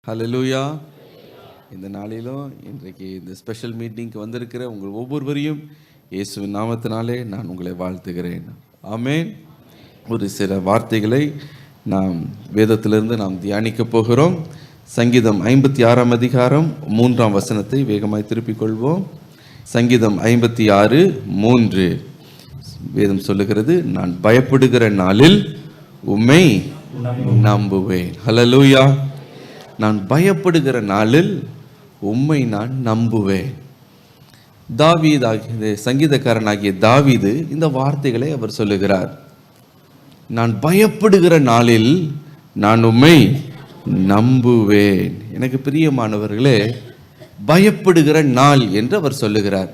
ஹல்லேலூயா. இந்த நாளிலும் இன்றைக்கு இந்த ஸ்பெஷல் மீட்டிங்க்கு வந்திருக்கிற உங்கள் ஒவ்வொருவரையும் இயேசுவின் நாமத்தினாலே நான் உங்களை வாழ்த்துகிறேன். ஆமென். ஒரு சில வார்த்தைகளை நாம் வேதத்திலிருந்து நாம் தியானிக்க போகிறோம். சங்கீதம் 56 அதிகாரம் 3 வசனத்தை வேகமாய் திருப்பிக் கொள்வோம். சங்கீதம் 56:3 வேதம் சொல்லுகிறது, நான் பயப்படுகிற நாளில் உம்மை நம்புவேன். ஹல்லேலூயா. நான் பயப்படுகிற நாளில் உம்மை நான் நம்புவேன். தாவீது, சங்கீதக்காரனாகிய தாவீது இந்த வார்த்தைகளை அவர் சொல்லுகிறார். நான் பயப்படுகிற நாளில் நான் உம்மை நம்புவேன். எனக்கு பிரியமானவர்களே, பயப்படுகிற நாள் என்று அவர் சொல்லுகிறார்.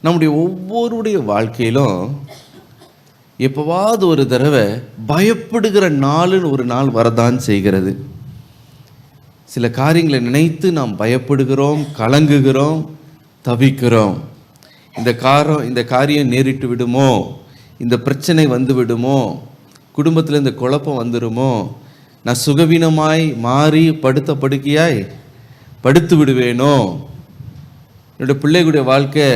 நம்முடைய ஒவ்வொருடைய வாழ்க்கையிலும் எப்போவாவது ஒரு தடவை பயப்படுகிற நாளுன்னு ஒரு நாள் வரதான் செய்கிறது. சில காரியங்களை நினைத்து நாம் பயப்படுகிறோம், கலங்குகிறோம், தவிக்கிறோம். இந்த காரியம் நேரிட்டு விடுமோ, இந்த பிரச்சனை வந்து விடுமோ, குடும்பத்தில் இந்த குழப்பம் வந்துடுமோ, நான் சுகவீனமாய் மாறி படுத்த படுக்கையாய் படுத்து விடுவேனோ, என்னுடைய பிள்ளைகளுடைய வாழ்க்கை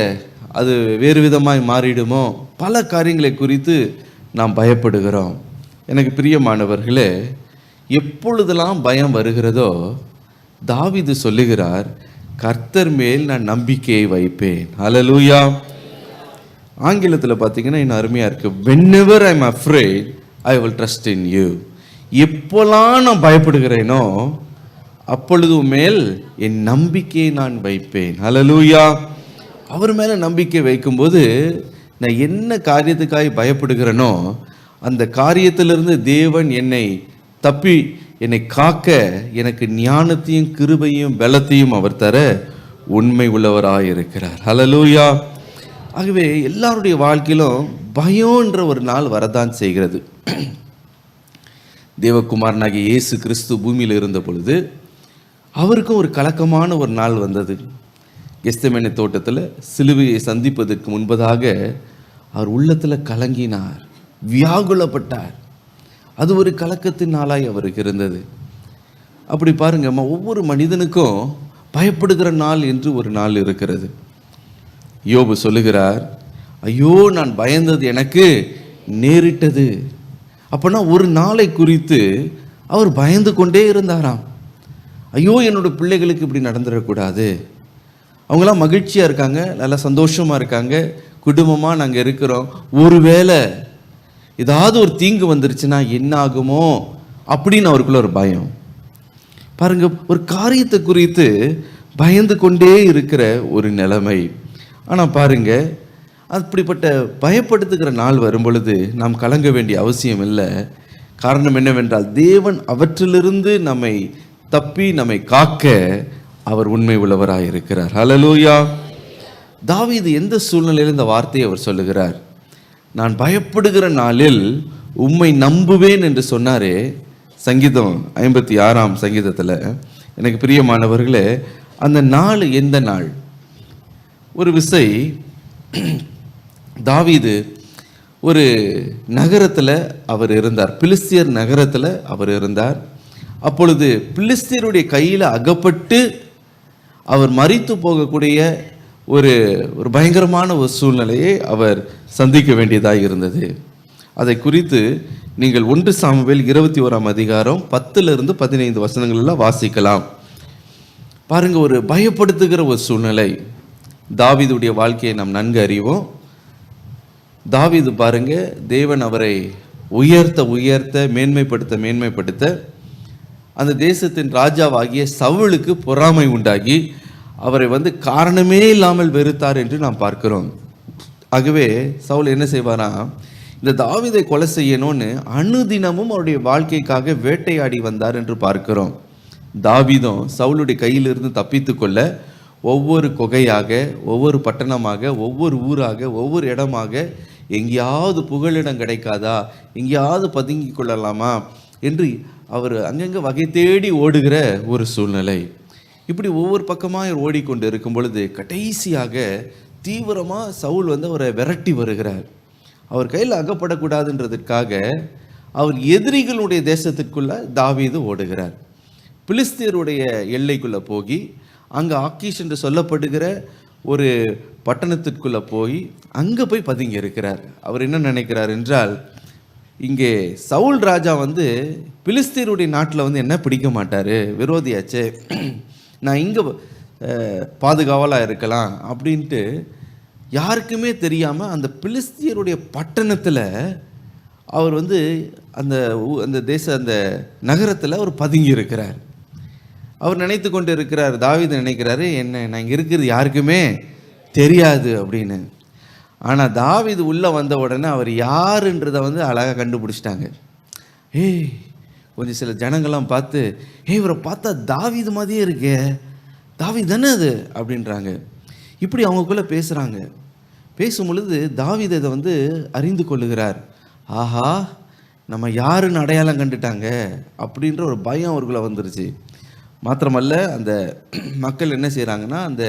அது வேறு விதமாய் மாறிடுமோ, பல காரியங்களை குறித்து நாம் பயப்படுகிறோம். எனக்கு பிரியமானவர்களே, எப்பொழுதெல்லாம் பயம் வருகிறதோ தாவீது சொல்லுகிறார், கர்த்தர் மேல் நான் நம்பிக்கையை வைப்பேன். ஹல்லேலூயா. ஆங்கிலத்தில் பார்த்தீங்கன்னா இன்னும் அருமையாக இருக்குது. whenever I'm afraid I will trust in you. எப்போலாம் நான் பயப்படுகிறேனோ அப்பொழுது மேல் என் நம்பிக்கையை நான் வைப்பேன். ஹல்லேலூயா. அவர் மேலே நம்பிக்கை வைக்கும்போது நான் என்ன காரியத்துக்காக பயப்படுகிறேனோ அந்த காரியத்திலிருந்து தேவன் என்னை காக்க எனக்கு ஞானத்தையும் கிருபையும் பலத்தையும் அவர் தர உண்மை உள்ளவராக இருக்கிறார். ஹல்லேலூயா. ஆகவே எல்லாருடைய வாழ்க்கையிலும் பயம்ன்ற ஒரு நாள் வரதான் செய்கிறது. தேவகுமாரனாகிய இயேசு கிறிஸ்து பூமியில் இருந்த பொழுது அவருக்கும் ஒரு கலக்கமான ஒரு நாள் வந்தது. கெத்செமனே தோட்டத்தில் சிலுவையை சந்திப்பதற்கு முன்பதாக அவர் உள்ளத்தில் கலங்கினார், வியாகுலப்பட்டார். அது ஒரு கலக்கத்தின் நாளாய் அவருக்கு இருந்தது. அப்படி பாருங்க, ஒவ்வொரு மனிதனுக்கும் பயப்படுகிற நாள் என்று ஒரு நாள் இருக்கிறது. யோபு சொல்லுகிறார், ஐயோ நான் பயந்தது எனக்கு நேரிட்டது. அப்போனா ஒரு நாளை குறித்து அவர் பயந்து கொண்டே இருந்தாராம். ஐயோ என்னோட பிள்ளைகளுக்கு இப்படி நடந்துடக்கூடாது, அவங்களாம் மகிழ்ச்சியாக இருக்காங்க, நல்லா சந்தோஷமாக இருக்காங்க, குடும்பமாக நாங்கள் இருக்கிறோம், ஒருவேளை ஏதாவது ஒரு தீங்கு வந்துருச்சுன்னா என்ன ஆகுமோ அப்படின்னு அவருக்குள்ள ஒரு பயம். பாருங்க, ஒரு காரியத்தை குறித்து பயந்து கொண்டே இருக்கிற ஒரு நிலைமை. ஆனால் பாருங்க, அப்படிப்பட்ட பயப்படுத்துகிற நாள் வரும் பொழுது நாம் கலங்க வேண்டிய அவசியம் இல்லை. காரணம் என்னவென்றால் தேவன் அவற்றிலிருந்து நம்மை தப்பி நம்மை காக்க அவர் உண்மை உள்ளவராக இருக்கிறார். ஹல்லேலூயா. தாவீது எந்த சூழ்நிலையில் இந்த வார்த்தையை அவர் சொல்லுகிறார்? நான் பயப்படுகிற நாளில் உம்மை நம்புவேன் என்று சொன்னாரே. சங்கீதம் 56 சங்கீதத்தில் எனக்கு பிரியமானவர்களே, அந்த நாள் எந்த நாள்? ஒரு விசை தாவீது ஒரு நகரத்தில் அவர் இருந்தார், பிலிஸ்தியர் நகரத்தில் அவர் இருந்தார். அப்பொழுது பிலிஸ்தியருடைய கையில் அகப்பட்டு அவர் மரித்து போகக்கூடிய ஒரு பயங்கரமான ஒரு சூழ்நிலையை அவர் சந்திக்க வேண்டியதாக இருந்தது. அதை குறித்து நீங்கள் 1 சாமுவேல் 21 அதிகாரம் 10-15 வசனங்களெல்லாம் வாசிக்கலாம். பாருங்க, ஒரு பயப்படுத்துகிற ஒரு சூழ்நிலை. தாவீதுடைய வாழ்க்கையை நாம் நன்கு அறிவோம். தாவீது பாருங்க, தேவன் அவரை உயர்த்த மேன்மைப்படுத்த அந்த தேசத்தின் ராஜாவாகிய சவுலுக்கு பொறாமை உண்டாகி அவரை காரணமே இல்லாமல் வெறுத்தார் என்று நாம் பார்க்கிறோம். ஆகவே சவுல் என்ன செய்வாராம், இந்த தாவீதை கொலை செய்யணும்னு அனுதினமும் அவருடைய வாழ்க்கைக்காக வேட்டையாடி வந்தார் என்று பார்க்கிறோம். தாவீதும் சவுலுடைய கையிலிருந்து தப்பித்து கொள்ள ஒவ்வொரு குகையாக, ஒவ்வொரு பட்டணமாக, ஒவ்வொரு ஊராக, ஒவ்வொரு இடமாக, எங்கேயாவது புகலிடம் கிடைக்காதா, எங்கேயாவது பதுங்கி கொள்ளலாமா என்று அவர் அங்கங்கே வகை தேடி ஓடுகிற ஒரு சூழ்நிலை. இப்படி ஒவ்வொரு பக்கமாக ஓடிக்கொண்டு இருக்கும் பொழுது கடைசியாக தீவிரமாக சவுல் அவரை விரட்டி வருகிறார். அவர் கையில் அகப்படக்கூடாதுன்றதுக்காக அவர் எதிரிகளுடைய தேசத்திற்குள்ள தாவீது ஓடுகிறார். பிலிஸ்தியருடைய எல்லைக்குள்ளே போய் அங்கே ஆக்கீஷ் என்று சொல்லப்படுகிற ஒரு பட்டணத்திற்குள்ளே போய் அங்கே போய் பதுங்கி இருக்கிறார். அவர் என்ன நினைக்கிறார் என்றால், இங்கே சவுல் ராஜா வந்து பிலிஸ்தீருடைய நாட்டில் வந்து என்ன பிடிக்க மாட்டார், விரோதியாச்சே, நான் இங்கே பாதுகாவலாக இருக்கலாம் அப்படின்ட்டு யாருக்குமே தெரியாமல் அந்த பிலிஸ்தியருடைய பட்டணத்தில் அவர் வந்து அந்த அந்த நகரத்தில் அவர் பதுங்கி இருக்கிறார். அவர் நினைத்து கொண்டு இருக்கிறார், தாவீது நினைக்கிறாரு, என்ன நான் இங்கே இருக்கிறது யாருக்குமே தெரியாது அப்படின்னு. ஆனால் தாவீது உள்ளே வந்த உடனே அவர் யாருன்றதை வந்து அழகாக கண்டுபிடிச்சிட்டாங்க. கொஞ்சம் சில ஜனங்கள்லாம் பார்த்து, இவரை பார்த்தா தாவீது மாதிரியே இருக்கே, தாவீது தானே அது அப்படின்றாங்க. இப்படி அவங்களுக்குள்ளே பேசுகிறாங்க. பேசும் பொழுது தாவீது இதை வந்து அறிந்து கொள்ளுகிறார். ஆஹா, நம்ம யாருன்னு அடையாளம் கண்டுட்டாங்க அப்படின்ற ஒரு பயம் அவருக்குள்ளே வந்துருச்சு. மாத்திரமல்ல, அந்த மக்கள் என்ன செய்கிறாங்கன்னா, அந்த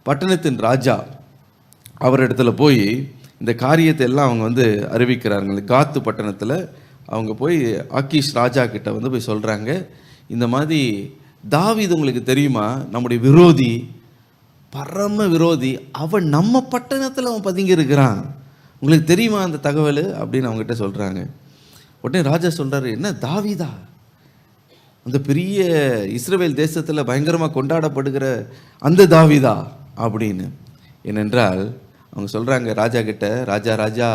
பட்டணத்தின் ராஜா அவர் இடத்துல போய் இந்த காரியத்தை எல்லாம் அவங்க வந்து அறிவிக்கிறாங்க. காத்து பட்டணத்தில் அவங்க போய் ஆக்கீஷ் ராஜா கிட்ட வந்து போய் சொல்கிறாங்க, இந்த மாதிரி தாவீது உங்களுக்கு தெரியுமா, நம்முடைய விரோதி, பரம விரோதி, அவன் நம்ம பட்டணத்தில் அவன் பதுங்கி இருக்கிறான், உங்களுக்கு தெரியுமா அந்த தகவல் அப்படின்னு அவங்ககிட்ட சொல்கிறாங்க. உடனே ராஜா சொல்கிறாரு, என்ன தாவீதா, அந்த பெரிய இஸ்ரவேல் தேசத்தில் பயங்கரமாக கொண்டாடப்படுகிற அந்த தாவீதா அப்படின்னு. ஏனென்றால் அவங்க சொல்கிறாங்க ராஜா கிட்ட, ராஜா ராஜா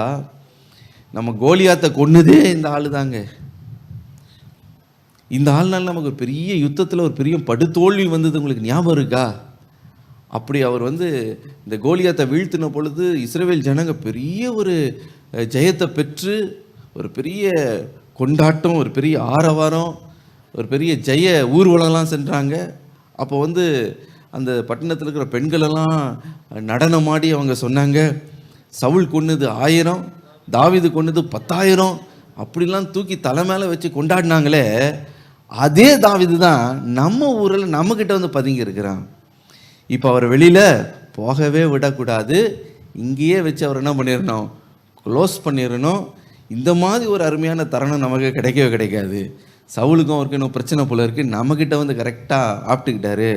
நம்ம கோலியாத்தை கொன்னதே இந்த ஆள் தாங்க, இந்த ஆள்னால நமக்கு ஒரு பெரிய யுத்தத்தில் ஒரு பெரிய படுதோல்வி வந்தது, உங்களுக்கு ஞாபகம் இருக்கா? அப்படி அவர் வந்து இந்த கோலியாத்தை வீழ்த்தின பொழுது இஸ்ரவேல் ஜனங்க பெரிய ஒரு ஜெயத்தை பெற்று ஒரு பெரிய கொண்டாட்டம், ஒரு பெரிய ஆரவாரம், ஒரு பெரிய ஜெய ஊர்வலம்லாம் சென்றாங்க. அப்போ வந்து அந்த பட்டணத்தில் இருக்கிற பெண்களெல்லாம் நடனமாடி அவங்க சொன்னாங்க, சவுல் கொன்னது 1000, தாவீது கொன்னது 10,000 அப்படிலாம் தூக்கி தலை மேலே வச்சு கொண்டாடினாங்களே, அதே தாவீது தான் நம்ம ஊரில் நம்மக்கிட்ட வந்து பதுங்கி இருக்கிறான். இப்போ அவர் வெளியில் போகவே விடக்கூடாது, இங்கேயே வச்சு அவர் என்ன பண்ணிடணும், க்ளோஸ் பண்ணிடணும். இந்த மாதிரி ஒரு அருமையான தருணம் நமக்கு கிடைக்கவே கிடைக்காது. சவுலுக்கும் அவருக்கு இன்னும் பிரச்சனை போல இருக்குது, நம்மக்கிட்ட வந்து கரெக்டாக ஆப்பிட்டுக்கிட்டாரு.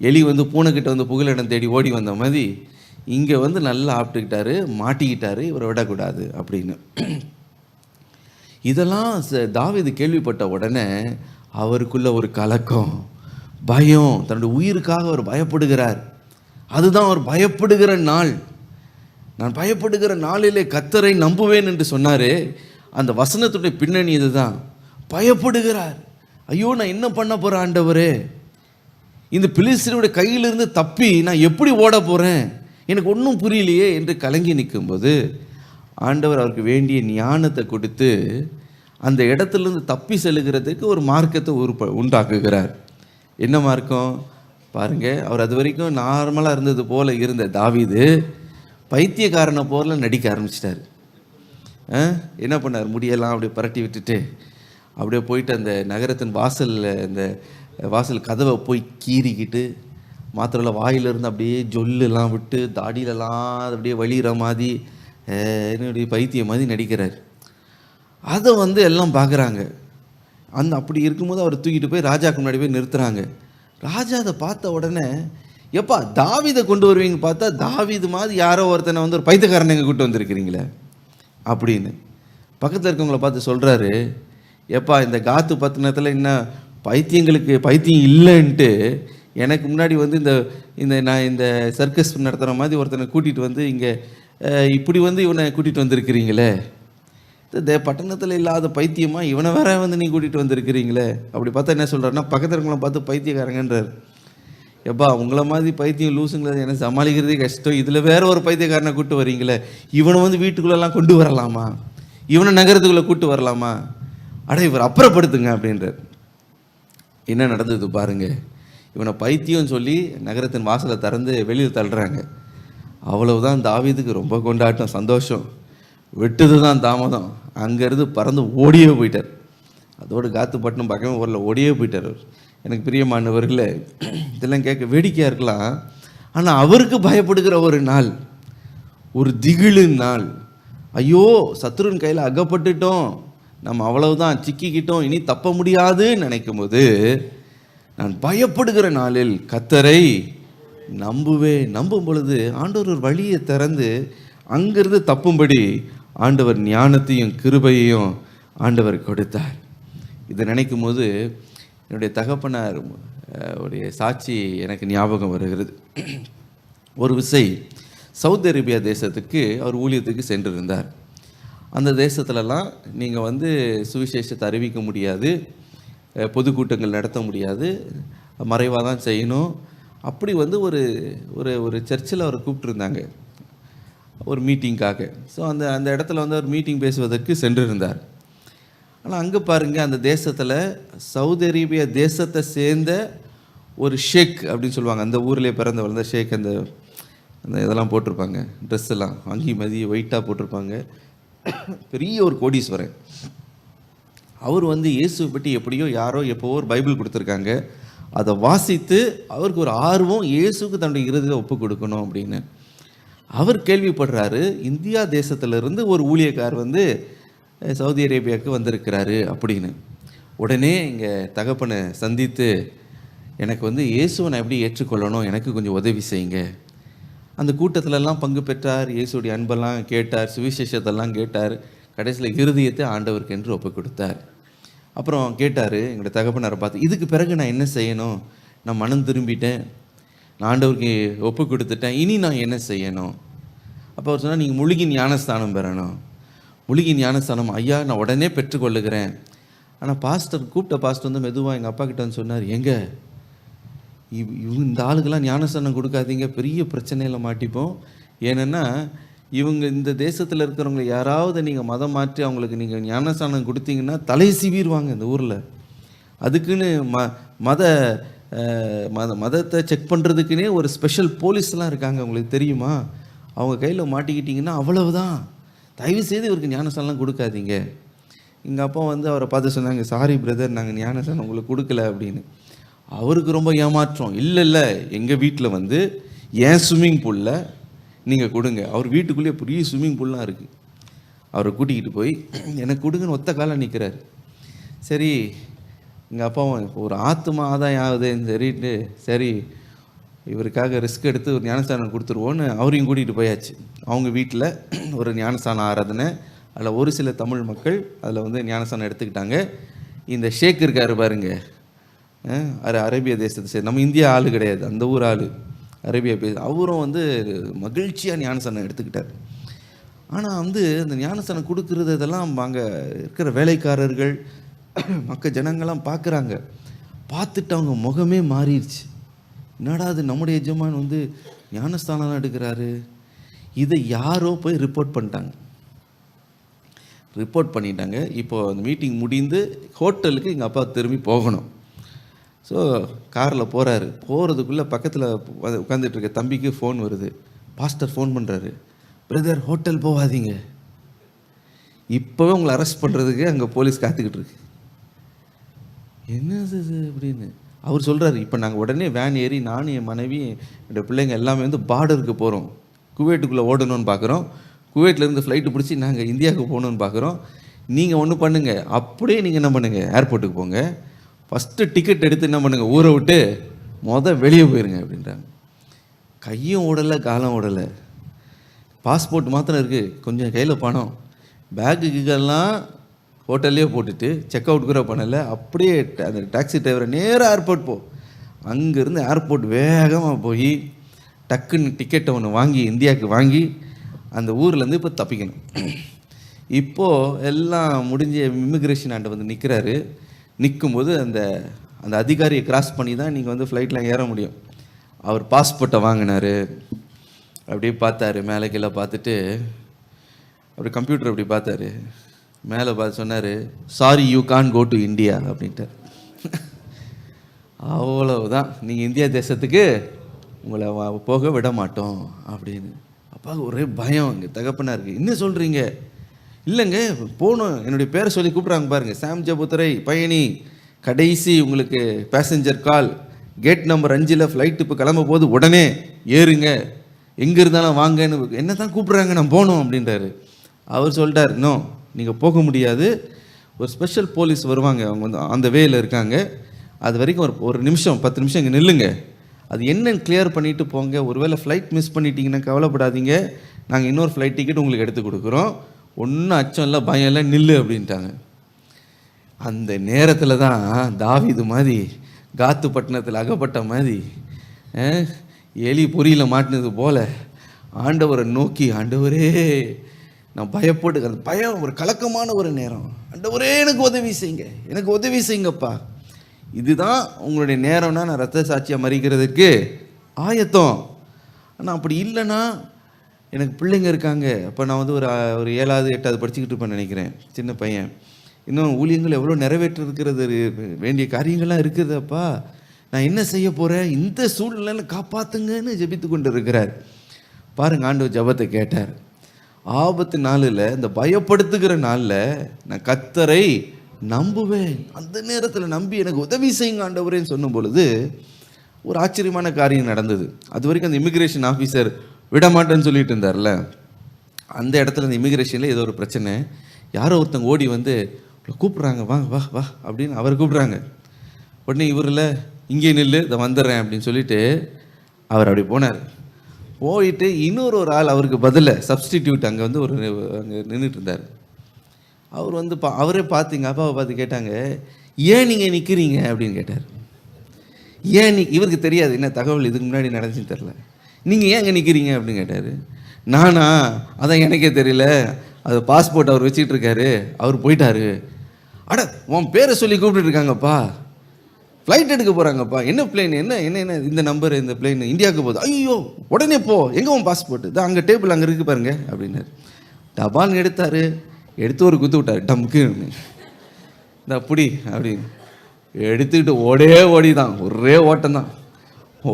எலி வந்து பூனைக்கிட்ட வந்து புகலிடம் தேடி ஓடி வந்த மாதிரி இங்கே வந்து நல்லா ஆப்பிட்டுக்கிட்டாரு, மாட்டிக்கிட்டாரு, இவரை விடக்கூடாது அப்படின்னு. இதெல்லாம் தாவீது கேள்விப்பட்ட உடனே அவருக்குள்ள ஒரு கலக்கம், பயம், தன்னுடைய உயிருக்காக அவர் பயப்படுகிறார். அதுதான் அவர் பயப்படுகிற நாள். நான் பயப்படுகிற நாளிலே கர்த்தரை நம்புவேன் என்று சொன்னாரே, அந்த வசனத்துடைய பின்னணி இதுதான். பயப்படுகிறார். ஐயோ, நான் என்ன பண்ண போகிறேன் ஆண்டவரே, இந்த பிலிஸ்தீனுடைய கையிலிருந்து தப்பி நான் எப்படி ஓட போகிறேன், எனக்கு ஒன்றும் புரியலையே என்று கலங்கி நிற்கும்போது ஆண்டவர் அவருக்கு வேண்டிய ஞானத்தை கொடுத்து அந்த இடத்துலேருந்து தப்பி செல்லுகிறதுக்கு ஒரு மார்க்கத்தை உண்டாக்குகிறார். என்ன மார்க்கம் பாருங்கள். அவர் அது வரைக்கும் நார்மலாக இருந்தது போல் இருந்த தாவீது பைத்தியக்காரனை போல நடிக்க ஆரம்பிச்சிட்டார். என்ன பண்ணார், முடியெல்லாம் அப்படியே பரட்டி விட்டுட்டு அப்படியே போயிட்டு அந்த நகரத்தின் வாசல் கதவை போய் கீறிக்கிட்டு, மாத்திரல வாயிலிருந்து அப்படியே ஜொல்லுலாம் விட்டு தாடியிலலாம் அப்படியே வலிகிற மாதிரி என்னுடைய பைத்தியம் மாதிரி நடிக்கிறார். அதை வந்து எல்லாம் பார்க்குறாங்க. அப்படி இருக்கும்போது அவர் தூக்கிட்டு போய் ராஜாக்கு முன்னாடி போய் நிறுத்துகிறாங்க. ராஜா அதை பார்த்த உடனே, எப்பா தாவீதை கொண்டு வருவீங்க பார்த்தா தாவீது மாதிரி யாரோ ஒருத்தனை வந்து ஒரு பைத்தியக்காரனை எங்கே கூட்டு வந்திருக்கிறீங்களே அப்படின்னு பக்கத்தில் இருக்கவங்கள பார்த்து சொல்கிறாரு, எப்பா இந்த காத்து பட்டணத்தில் இன்னும் பைத்தியங்களுக்கு பைத்தியம் இல்லைன்ட்டு எனக்கு முன்னாடி வந்து நான் இந்த சர்க்கஸ் நடத்துகிற மாதிரி ஒருத்தனை கூட்டிகிட்டு வந்து இங்கே இப்படி வந்து இவனை கூட்டிகிட்டு வந்திருக்கிறீங்களே, இந்த பட்டணத்தில் இல்லாத பைத்தியமாக இவனை வேற வந்து நீ கூட்டிகிட்டு வந்திருக்கிறீங்களே. அப்படி பார்த்தா என்ன சொல்கிறாருன்னா, பக்கத்தில் இருக்கவங்கள பார்த்து பைத்தியக்காரங்கன்றார். எப்பா உங்களை மாதிரி பைத்தியம் லூசுங்களது எனக்கு சமாளிக்கிறதே கஷ்டம், இதில் வேற ஒரு பைத்தியக்காரனை கூப்பிட்டு வரீங்களே, இவனை வந்து வீட்டுக்குள்ளெல்லாம் கொண்டு வரலாமா, இவனை நகரத்துக்குள்ளே கூப்பிட்டு வரலாமா, அட இவர் அப்புறப்படுத்துங்க அப்படின்றார். என்ன நடந்தது பாருங்க. இவனை பைத்தியம் சொல்லி நகரத்தின் வாசலை திறந்து வெளியில் தள்ளுறாங்க. அவ்வளவுதான் தாவீதுக்கு ரொம்ப கொண்டாட்டம், சந்தோஷம். விட்டது தான் தாமதம். அங்கேருந்து பறந்து ஓடியே போயிட்டார். அதோடு காத்துப்பட்டினம் பக்கமே ஊரில் ஓடியே போயிட்டார் அவர். எனக்கு பிரியமானவர்களே, இதெல்லாம் கேட்க வேடிக்கையாக இருக்கலாம், ஆனால் அவருக்கு பயப்படுகிற ஒரு நாள், ஒரு திகிழு நாள். ஐயோ சத்துருவின் கையில் அகப்பட்டுட்டோம், நம்ம அவ்வளவுதான் சிக்கிக்கிட்டோம், இனி தப்ப முடியாதுன்னு நினைக்கும் போது நான் பயப்படுகிற நாளில் கர்த்தரை நம்பும் பொழுது ஆண்டவர் ஒரு வழியை திறந்து அங்கிருந்து தப்பும்படி ஆண்டவர் ஞானத்தையும் கிருபையையும் ஆண்டவர் கொடுத்தார். இதை நினைக்கும் போது என்னுடைய தகப்பனார் உடைய சாட்சி எனக்கு ஞாபகம் வருகிறது. ஒரு விசை சவுதி அரேபியா தேசத்துக்கு அவர் ஊழியத்துக்கு சென்றிருந்தார். அந்த தேசத்துலலாம் நீங்கள் சுவிசேஷத்தை அறிவிக்க முடியாது, பொதுக்கூட்டங்கள் நடத்த முடியாது, மறைவாக தான் செய்யணும். அப்படி ஒரு ஒரு ஒரு சர்ச்சில் அவர் கூப்பிட்டுருந்தாங்க ஒரு மீட்டிங்காக. ஸோ அந்த இடத்துல அவர் மீட்டிங் பேசுவதற்கு சென்றிருந்தார். ஆனால் அங்கே பாருங்கள், அந்த தேசத்தில் சவுதி அரேபியா தேசத்தை சேர்ந்த ஒரு ஷேக் அப்படின்னு சொல்லுவாங்க, அந்த ஊர்லேயே பிறந்த வளர்ந்த ஷேக், அந்த அந்த இதெல்லாம் போட்டிருப்பாங்க, ட்ரெஸ் எல்லாம் அங்கி மதி ஒயிட்டாக போட்டிருப்பாங்க, பெரிய ஒரு கோடீஸ்வரன். அவர் இயேசுவை பற்றி எப்படியோ யாரோ எப்போவோ ஒரு பைபிள் கொடுத்துருக்காங்க, அதை வாசித்து அவருக்கு ஒரு ஆர்வம், இயேசுக்கு தன்னுடைய இருதயத்தை ஒப்பு கொடுக்கணும் அப்படின்னு. அவர் கேள்விப்படுறாரு, இந்தியா தேசத்திலிருந்து ஒரு ஊழியக்கார் சவுதி அரேபியாவுக்கு வந்திருக்கிறாரு அப்படின்னு. உடனே இங்கே தகப்பனை சந்தித்து, எனக்கு இயேசுவை நான் எப்படி ஏற்றுக்கொள்ளணும், எனக்கு கொஞ்சம் உதவி செய்யுங்க. அந்த கூட்டத்திலெல்லாம் பங்கு பெற்றார், இயேசுடைய அன்பெல்லாம் கேட்டார், சுவிசேஷத்தெல்லாம் கேட்டார். கடைசியில் இருதயத்தை ஆண்டவருக்கு என்று ஒப்பு கொடுத்தார். அப்புறம் கேட்டார் எங்களுடைய தகப்பனாரை பார்த்து, இதுக்கு பிறகு நான் என்ன செய்யணும், நான் மனம் திரும்பிட்டேன், நான் ஆண்டவருக்கு ஒப்பு கொடுத்துட்டேன், இனி நான் என்ன செய்யணும்? அப்போ அவர் சொன்னால், நீங்கள் முழுகி ஞானஸ்தானம் பெறணும். முழுகி ஞானஸ்தானம், ஐயா நான் உடனே பெற்றுக்கொள்ளுகிறேன். ஆனால் பாஸ்டர் கூப்பிட்ட பாஸ்டர் மெதுவாக எங்கள் அப்பா கிட்ட சொன்னார், எங்க இந்த ஆளுக்கெல்லாம் ஞானஸ்தானம் கொடுக்காதீங்க, பெரிய பிரச்சனையில் மாட்டிப்போம். ஏன்னா இவங்க இந்த தேசத்தில் இருக்கிறவங்க யாராவது நீங்கள் மதம் மாற்றி அவங்களுக்கு நீங்கள் ஞானஸ்தானம் கொடுத்தீங்கன்னா தலை சீவிடுவாங்க இந்த ஊரில். அதுக்குன்னு மதத்தை செக் பண்ணுறதுக்குன்னே ஒரு ஸ்பெஷல் போலீஸ்லாம் இருக்காங்க, உங்களுக்கு தெரியுமா? அவங்க கையில் மாட்டிக்கிட்டிங்கன்னா அவ்வளவுதான், தயவுசெய்து இவருக்கு ஞானஸ்தானம் கொடுக்காதீங்க. எங்கள் அப்பா அவரை பார்த்து சொன்னாங்க, சாரி பிரதர், நாங்கள் ஞானஸ்தானம் உங்களுக்கு கொடுக்கல அப்படின்னு. அவருக்கு ரொம்ப ஏமாற்றம். இல்லை எங்கள் வீட்டில் ஏன் ஸ்விம்மிங் பூலில் நீங்கள் கொடுங்க. அவர் வீட்டுக்குள்ளேயே பெரிய ஸ்விம்மிங் பூல்லாம் இருக்குது. அவரை கூட்டிக்கிட்டு போய் எனக்கு கொடுங்கன்னு ஒத்த காலம் நிற்கிறார். சரி, எங்கள் அப்பாவும் இப்போ ஒரு ஆத்மா ஆதாயம் ஆகுதுன்னு சரிட்டு, சரி இவருக்காக ரிஸ்க் எடுத்து ஒரு ஞானஸ்தானம் கொடுத்துருவோன்னு அவரையும் கூட்டிகிட்டு போயாச்சு. அவங்க வீட்டில் ஒரு ஞானஸ்தானம் ஆராதனை, அதில் ஒரு சில தமிழ் மக்கள் அதில் ஞானஸ்தானம் எடுத்துக்கிட்டாங்க. இந்த ஷேக் இருக்கார் பாருங்க, அரேபியா தேசத்தை சரி, நம்ம இந்தியா ஆள் கிடையாது, அந்த ஊர் ஆள், அரேபியா அவரும் மகிழ்ச்சியாக ஞானஸ்தானம் எடுத்துக்கிட்டார். ஆனால் அந்த ஞானஸ்தானம் கொடுக்குறது இதெல்லாம் அங்கே இருக்கிற வேலைக்காரர்கள் மற்ற ஜனங்கள்லாம் பார்க்குறாங்க. பார்த்துட்டு அவங்க முகமே மாறிடுச்சு. என்னடா அது நம்முடைய எஜமான் ஞானஸ்தானம் எடுக்கிறாரு. இதை யாரோ போய் ரிப்போர்ட் பண்ணிட்டாங்க. இப்போது அந்த மீட்டிங் முடிந்து ஹோட்டலுக்கு எங்கள் அப்பா திரும்பி போகணும். ஸோ காரில் போகிறதுக்குள்ளே பக்கத்தில் உட்காந்துட்டு இருக்க தம்பிக்கு ஃபோன் வருது. பாஸ்டர் ஃபோன் பண்ணுறாரு, பிரதர் ஹோட்டல் போகாதீங்க, இப்போவே உங்களை அரெஸ்ட் பண்ணுறதுக்கு அங்கே போலீஸ் காத்துக்கிட்டு இருக்கு. என்னது இது அப்படின்னு அவர் சொல்கிறாரு. இப்போ நாங்கள் உடனே வேன் ஏறி நானும் என் மனைவி என்னோடய பிள்ளைங்க எல்லாமே பார்டருக்கு போகிறோம், குவைட்டுக்குள்ளே ஓடணும்னு பார்க்குறோம், குவைட்லேருந்து ஃப்ளைட்டு பிடிச்சி நாங்கள் இந்தியாவுக்கு போகணுன்னு பார்க்குறோம். நீங்கள் ஒன்று பண்ணுங்கள், அப்படியே நீங்கள் என்ன பண்ணுங்கள், ஏர்போர்ட்டுக்கு போங்க, ஃபஸ்ட்டு டிக்கெட் எடுத்து என்ன பண்ணுங்கள், ஊரை விட்டு வெளியே போயிருங்க அப்படின்றாங்க. கையும் ஓடலை காலம் ஓடலை, பாஸ்போர்ட் மாத்திரம் இருக்குது, கொஞ்சம் கையில் பணம், பேக்குக்கெல்லாம் ஹோட்டல்லே போட்டுட்டு செக் அவுட் கூட பண்ணலை. அப்படியே அந்த டாக்ஸி டிரைவரை நேராக ஏர்போர்ட் போ. அங்கேருந்து ஏர்போர்ட் வேகமாக போய் டக்குன்னு டிக்கெட்டை ஒன்று வாங்கி இந்தியாவுக்கு வாங்கி அந்த ஊர்லேருந்து இப்போ தப்பிக்கணும். இப்போது எல்லாம் முடிஞ்ச இமிக்ரேஷன் ஆண்ட நிற்கிறாரு. நிற்கும்போது அந்த அந்த அதிகாரியை கிராஸ் பண்ணி தான் நீங்கள் ஃப்ளைட்டில் ஏற முடியும். அவர் பாஸ்போர்ட்டை வாங்கினார், அப்படியே பார்த்தாரு, மேலே கீழே பார்த்துட்டு அப்படி கம்ப்யூட்டர் அப்படி பார்த்தாரு, மேலே பார்த்து சொன்னார், sorry you can't go to India அப்படின்ட்டார். அவ்வளவுதான், நீங்கள் இந்தியா தேசத்துக்கு உங்களை போக விட மாட்டோம் அப்படின்னு. அப்பாவுக்கு ஒரே பயம். இங்கே தகப்பனா இருக்குது. என்ன சொல்கிறீங்க? இல்லைங்க போகணும், என்னுடைய பேரை சொல்லி கூப்பிட்றாங்க பாருங்கள், சாம் ஜபுத்துரை பயணி, கடைசி உங்களுக்கு பேசஞ்சர் கால், கேட் நம்பர் 5 ஃப்ளைட் இப்போ கிளம்ப போது, உடனே ஏறுங்க, எங்கே இருந்தாலும் வாங்கன்னு என்ன தான் கூப்பிட்றாங்க, நான் போகணும் அப்படின்றாரு. அவர் சொல்லிட்டார், இன்னும் நீங்கள் போக முடியாது, ஒரு ஸ்பெஷல் போலீஸ் வருவாங்க, அவங்க அந்த வேயில் இருக்காங்க, அது வரைக்கும் ஒரு நிமிஷம் 10 நிமிஷம் இங்கே நில்லுங்க, அது என்னன்னு கிளியர் பண்ணிவிட்டு போங்க. ஒருவேளை ஃப்ளைட் மிஸ் பண்ணிட்டீங்கன்னா கவலைப்படாதீங்க, நாங்கள் இன்னொரு ஃப்ளைட் டிக்கெட் உங்களுக்கு எடுத்து கொடுக்குறோம், ஒன்றும் அச்சம் இல்லை, பயம் இல்லை, நில்லு அப்படின்ட்டாங்க. அந்த நேரத்தில் தான் தாவீது மாதிரி காத்து பட்டணத்தில் அகப்பட்ட மாதிரி எலி பொறியில் மாட்டினது போல ஆண்டவரை நோக்கி, ஆண்டவரே நான் பயப்பட்டு, அந்த பயம் ஒரு கலக்கமான ஒரு நேரம், ஆண்டவரே எனக்கு உதவி செய்யுங்க, எனக்கு உதவி செய்யுங்கப்பா, இதுதான் உங்களுடைய நேரம்னா நான் ரத்த சாட்சியாக மறிக்கிறதுக்கு ஆயத்தம். ஆனால் அப்படி இல்லைன்னா எனக்கு பிள்ளைங்க இருக்காங்க. அப்போ நான் வந்து ஒரு 7வது 8வது படிச்சுக்கிட்டு இருப்பேன்னு நினைக்கிறேன், சின்ன பையன். இன்னும் ஊழியங்கள் எவ்வளோ நிறைவேற்றிருக்கிறது, வேண்டிய காரியங்கள்லாம் இருக்குதுப்பா, நான் என்ன செய்ய போகிறேன், இந்த சூழ்நிலையில் காப்பாற்றுங்கன்னு ஜெபித்து கொண்டு இருக்கிறார். பாருங்க, ஆண்டவர் ஜெபத்தை கேட்டார். ஆபத்து நாளில், இந்த பயப்படுத்துகிற நாளில் நான் கர்த்தரை நம்புவேன், அந்த நேரத்தில் நம்பி எனக்கு உதவி செய்யுங்க ஆண்டவரேன்னு சொன்ன பொழுது ஒரு ஆச்சரியமான காரியம் நடந்தது. அது வரைக்கும் அந்த இமிக்ரேஷன் ஆஃபீஸர் விடமாட்டேன்னு சொல்லிட்டு இருந்தார்ல, அந்த இடத்துல அந்த இமிக்ரேஷனில் ஏதோ ஒரு பிரச்சனை, யாரோ ஒருத்தங்க ஓடி வந்து கூப்பிட்றாங்க, வா வா வா அப்படின்னு அவர் கூப்பிட்றாங்க. உடனே இவரில் இங்கே நில்லு, இதை வந்துடுறேன் அப்படின்னு சொல்லிட்டு அவர் அப்படி போனார். போயிட்டு இன்னொரு ஆள் அவருக்கு பதில் சப்ஸ்டிடியூட் அங்கே வந்து அங்கே நின்றுட்டு இருந்தார். அவர் வந்து அவரே பார்த்தீங்க, அப்பாவை பார்த்து கேட்டாங்க, ஏன் நீங்கள் நிற்கிறீங்க அப்படின்னு கேட்டார். ஏன் இவருக்கு தெரியாது என்ன தகவல் இதுக்கு முன்னாடி நடந்துச்சுன்னு தெரில. நீங்கள் ஏன் அங்கே நிற்கிறீங்க அப்படின்னு கேட்டார். நானா, அதான் எனக்கே தெரியல, அது பாஸ்போர்ட் அவர் வச்சுக்கிட்டு இருக்காரு, அவர் போயிட்டாரு. அட, உன் பேரை சொல்லி கூப்பிட்டு இருக்காங்கப்பா, ஃப்ளைட் எடுக்க போகிறாங்கப்பா, என்ன பிளேன், என்ன என்ன என்ன இந்த நம்பர், இந்த பிளேன் இந்தியாவுக்கு போகுது, ஐயோ உடனே போ, எங்கே உன் பாஸ்போர்ட், தான் அங்கே டேபிள் அங்கே இருக்குது பாருங்க அப்படின்னாரு. டபால்னு எடுத்தார், எடுத்து ஒரு குத்து விட்டார், டம்க்கு இந்த அப்படி அப்படின்னு எடுத்துக்கிட்டு ஓடி தான், ஒரே ஓட்டம் தான்,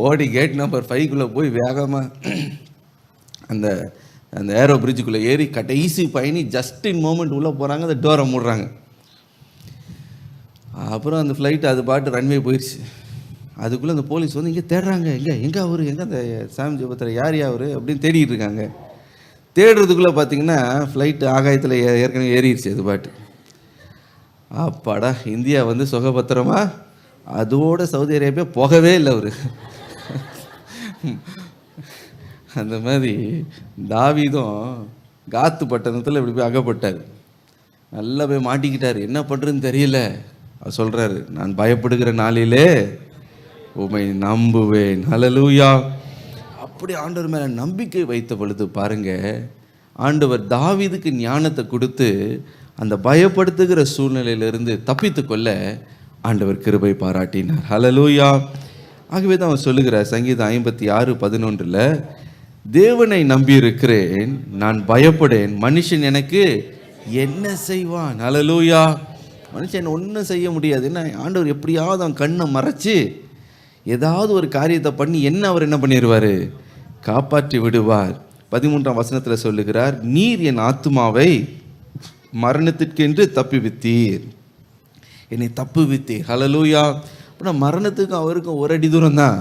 ஓடி கேட் நம்பர் 5 போய் வேகமாக அந்த அந்த ஏரோ பிரிட்ஜுக்குள்ளே ஏறி கடைசி பயணி ஜஸ்ட் இன் மோமெண்ட் உள்ளே போகிறாங்க, அந்த டோரை மூடுறாங்க. அப்புறம் அந்த ஃப்ளைட்டு அது பாட்டு ரன்வே போயிடுச்சு. அதுக்குள்ளே அந்த போலீஸ் வந்து இங்கே தேடுறாங்க, எங்கே அவர், எங்கே அந்த சாம் ஜெபத்தில் யார் அவர் அப்படின்னு தேடிட்டு இருக்காங்க. தேடுறதுக்குள்ளே பார்த்தீங்கன்னா ஃப்ளைட்டு ஆகாயத்தில் ஏற்கனவே ஏறிடுச்சு அது பாட்டு. அப்பாடா, இந்தியா வந்து சுகபத்திரமா, அதோட சவுதி அரேபியா போகவே இல்லை அவர். அந்த மாதிரி தாவீதும் காத்து பட்டணத்தில் இப்படி போய் அகப்பட்டார், நல்லா போய் மாட்டிக்கிட்டார், என்ன பண்ணுறதுன்னு தெரியல. அவர் சொல்கிறாரு, நான் பயப்படுகிற நாளிலே உம்மை நம்புவேன். ஹல்லேலூயா. அப்படி ஆண்டவர் மேலே நம்பிக்கை வைத்த பொழுது பாருங்க, ஆண்டவர் தாவீதுக்கு ஞானத்தை கொடுத்து அந்த பயப்படுத்துகிற சூழ்நிலையிலிருந்து தப்பித்து கொள்ள ஆண்டவர் கிருபை பாராட்டினார். ஹல்லேலூயா. ஆகவே தான் அவர் சொல்லுகிறார் சங்கீதம் 56:11, தேவனை நம்பியிருக்கிறேன், நான் பயப்படேன், மனுஷன் எனக்கு என்ன செய்வான். ஹல்லேலூயா. மனுஷன் ஒன்றும் செய்ய முடியாது. என்ன, ஆண்டவர் எப்படியாவது அவன் கண்ணை மறைச்சி ஏதாவது ஒரு காரியத்தை பண்ணி அவர் என்ன பண்ணிடுவார், காப்பாற்றி விடுவார். 13ஆம் வசனத்தில் சொல்லுகிறார், நீர் என் ஆத்துமாவை மரணத்திற்கென்று தப்புவித்தீர், என்னை தப்புவித்தீர். ஹல்லேலூயா. அப்படின்னா மரணத்துக்கும் அவருக்கும் ஒரு அடி தூரம் தான்,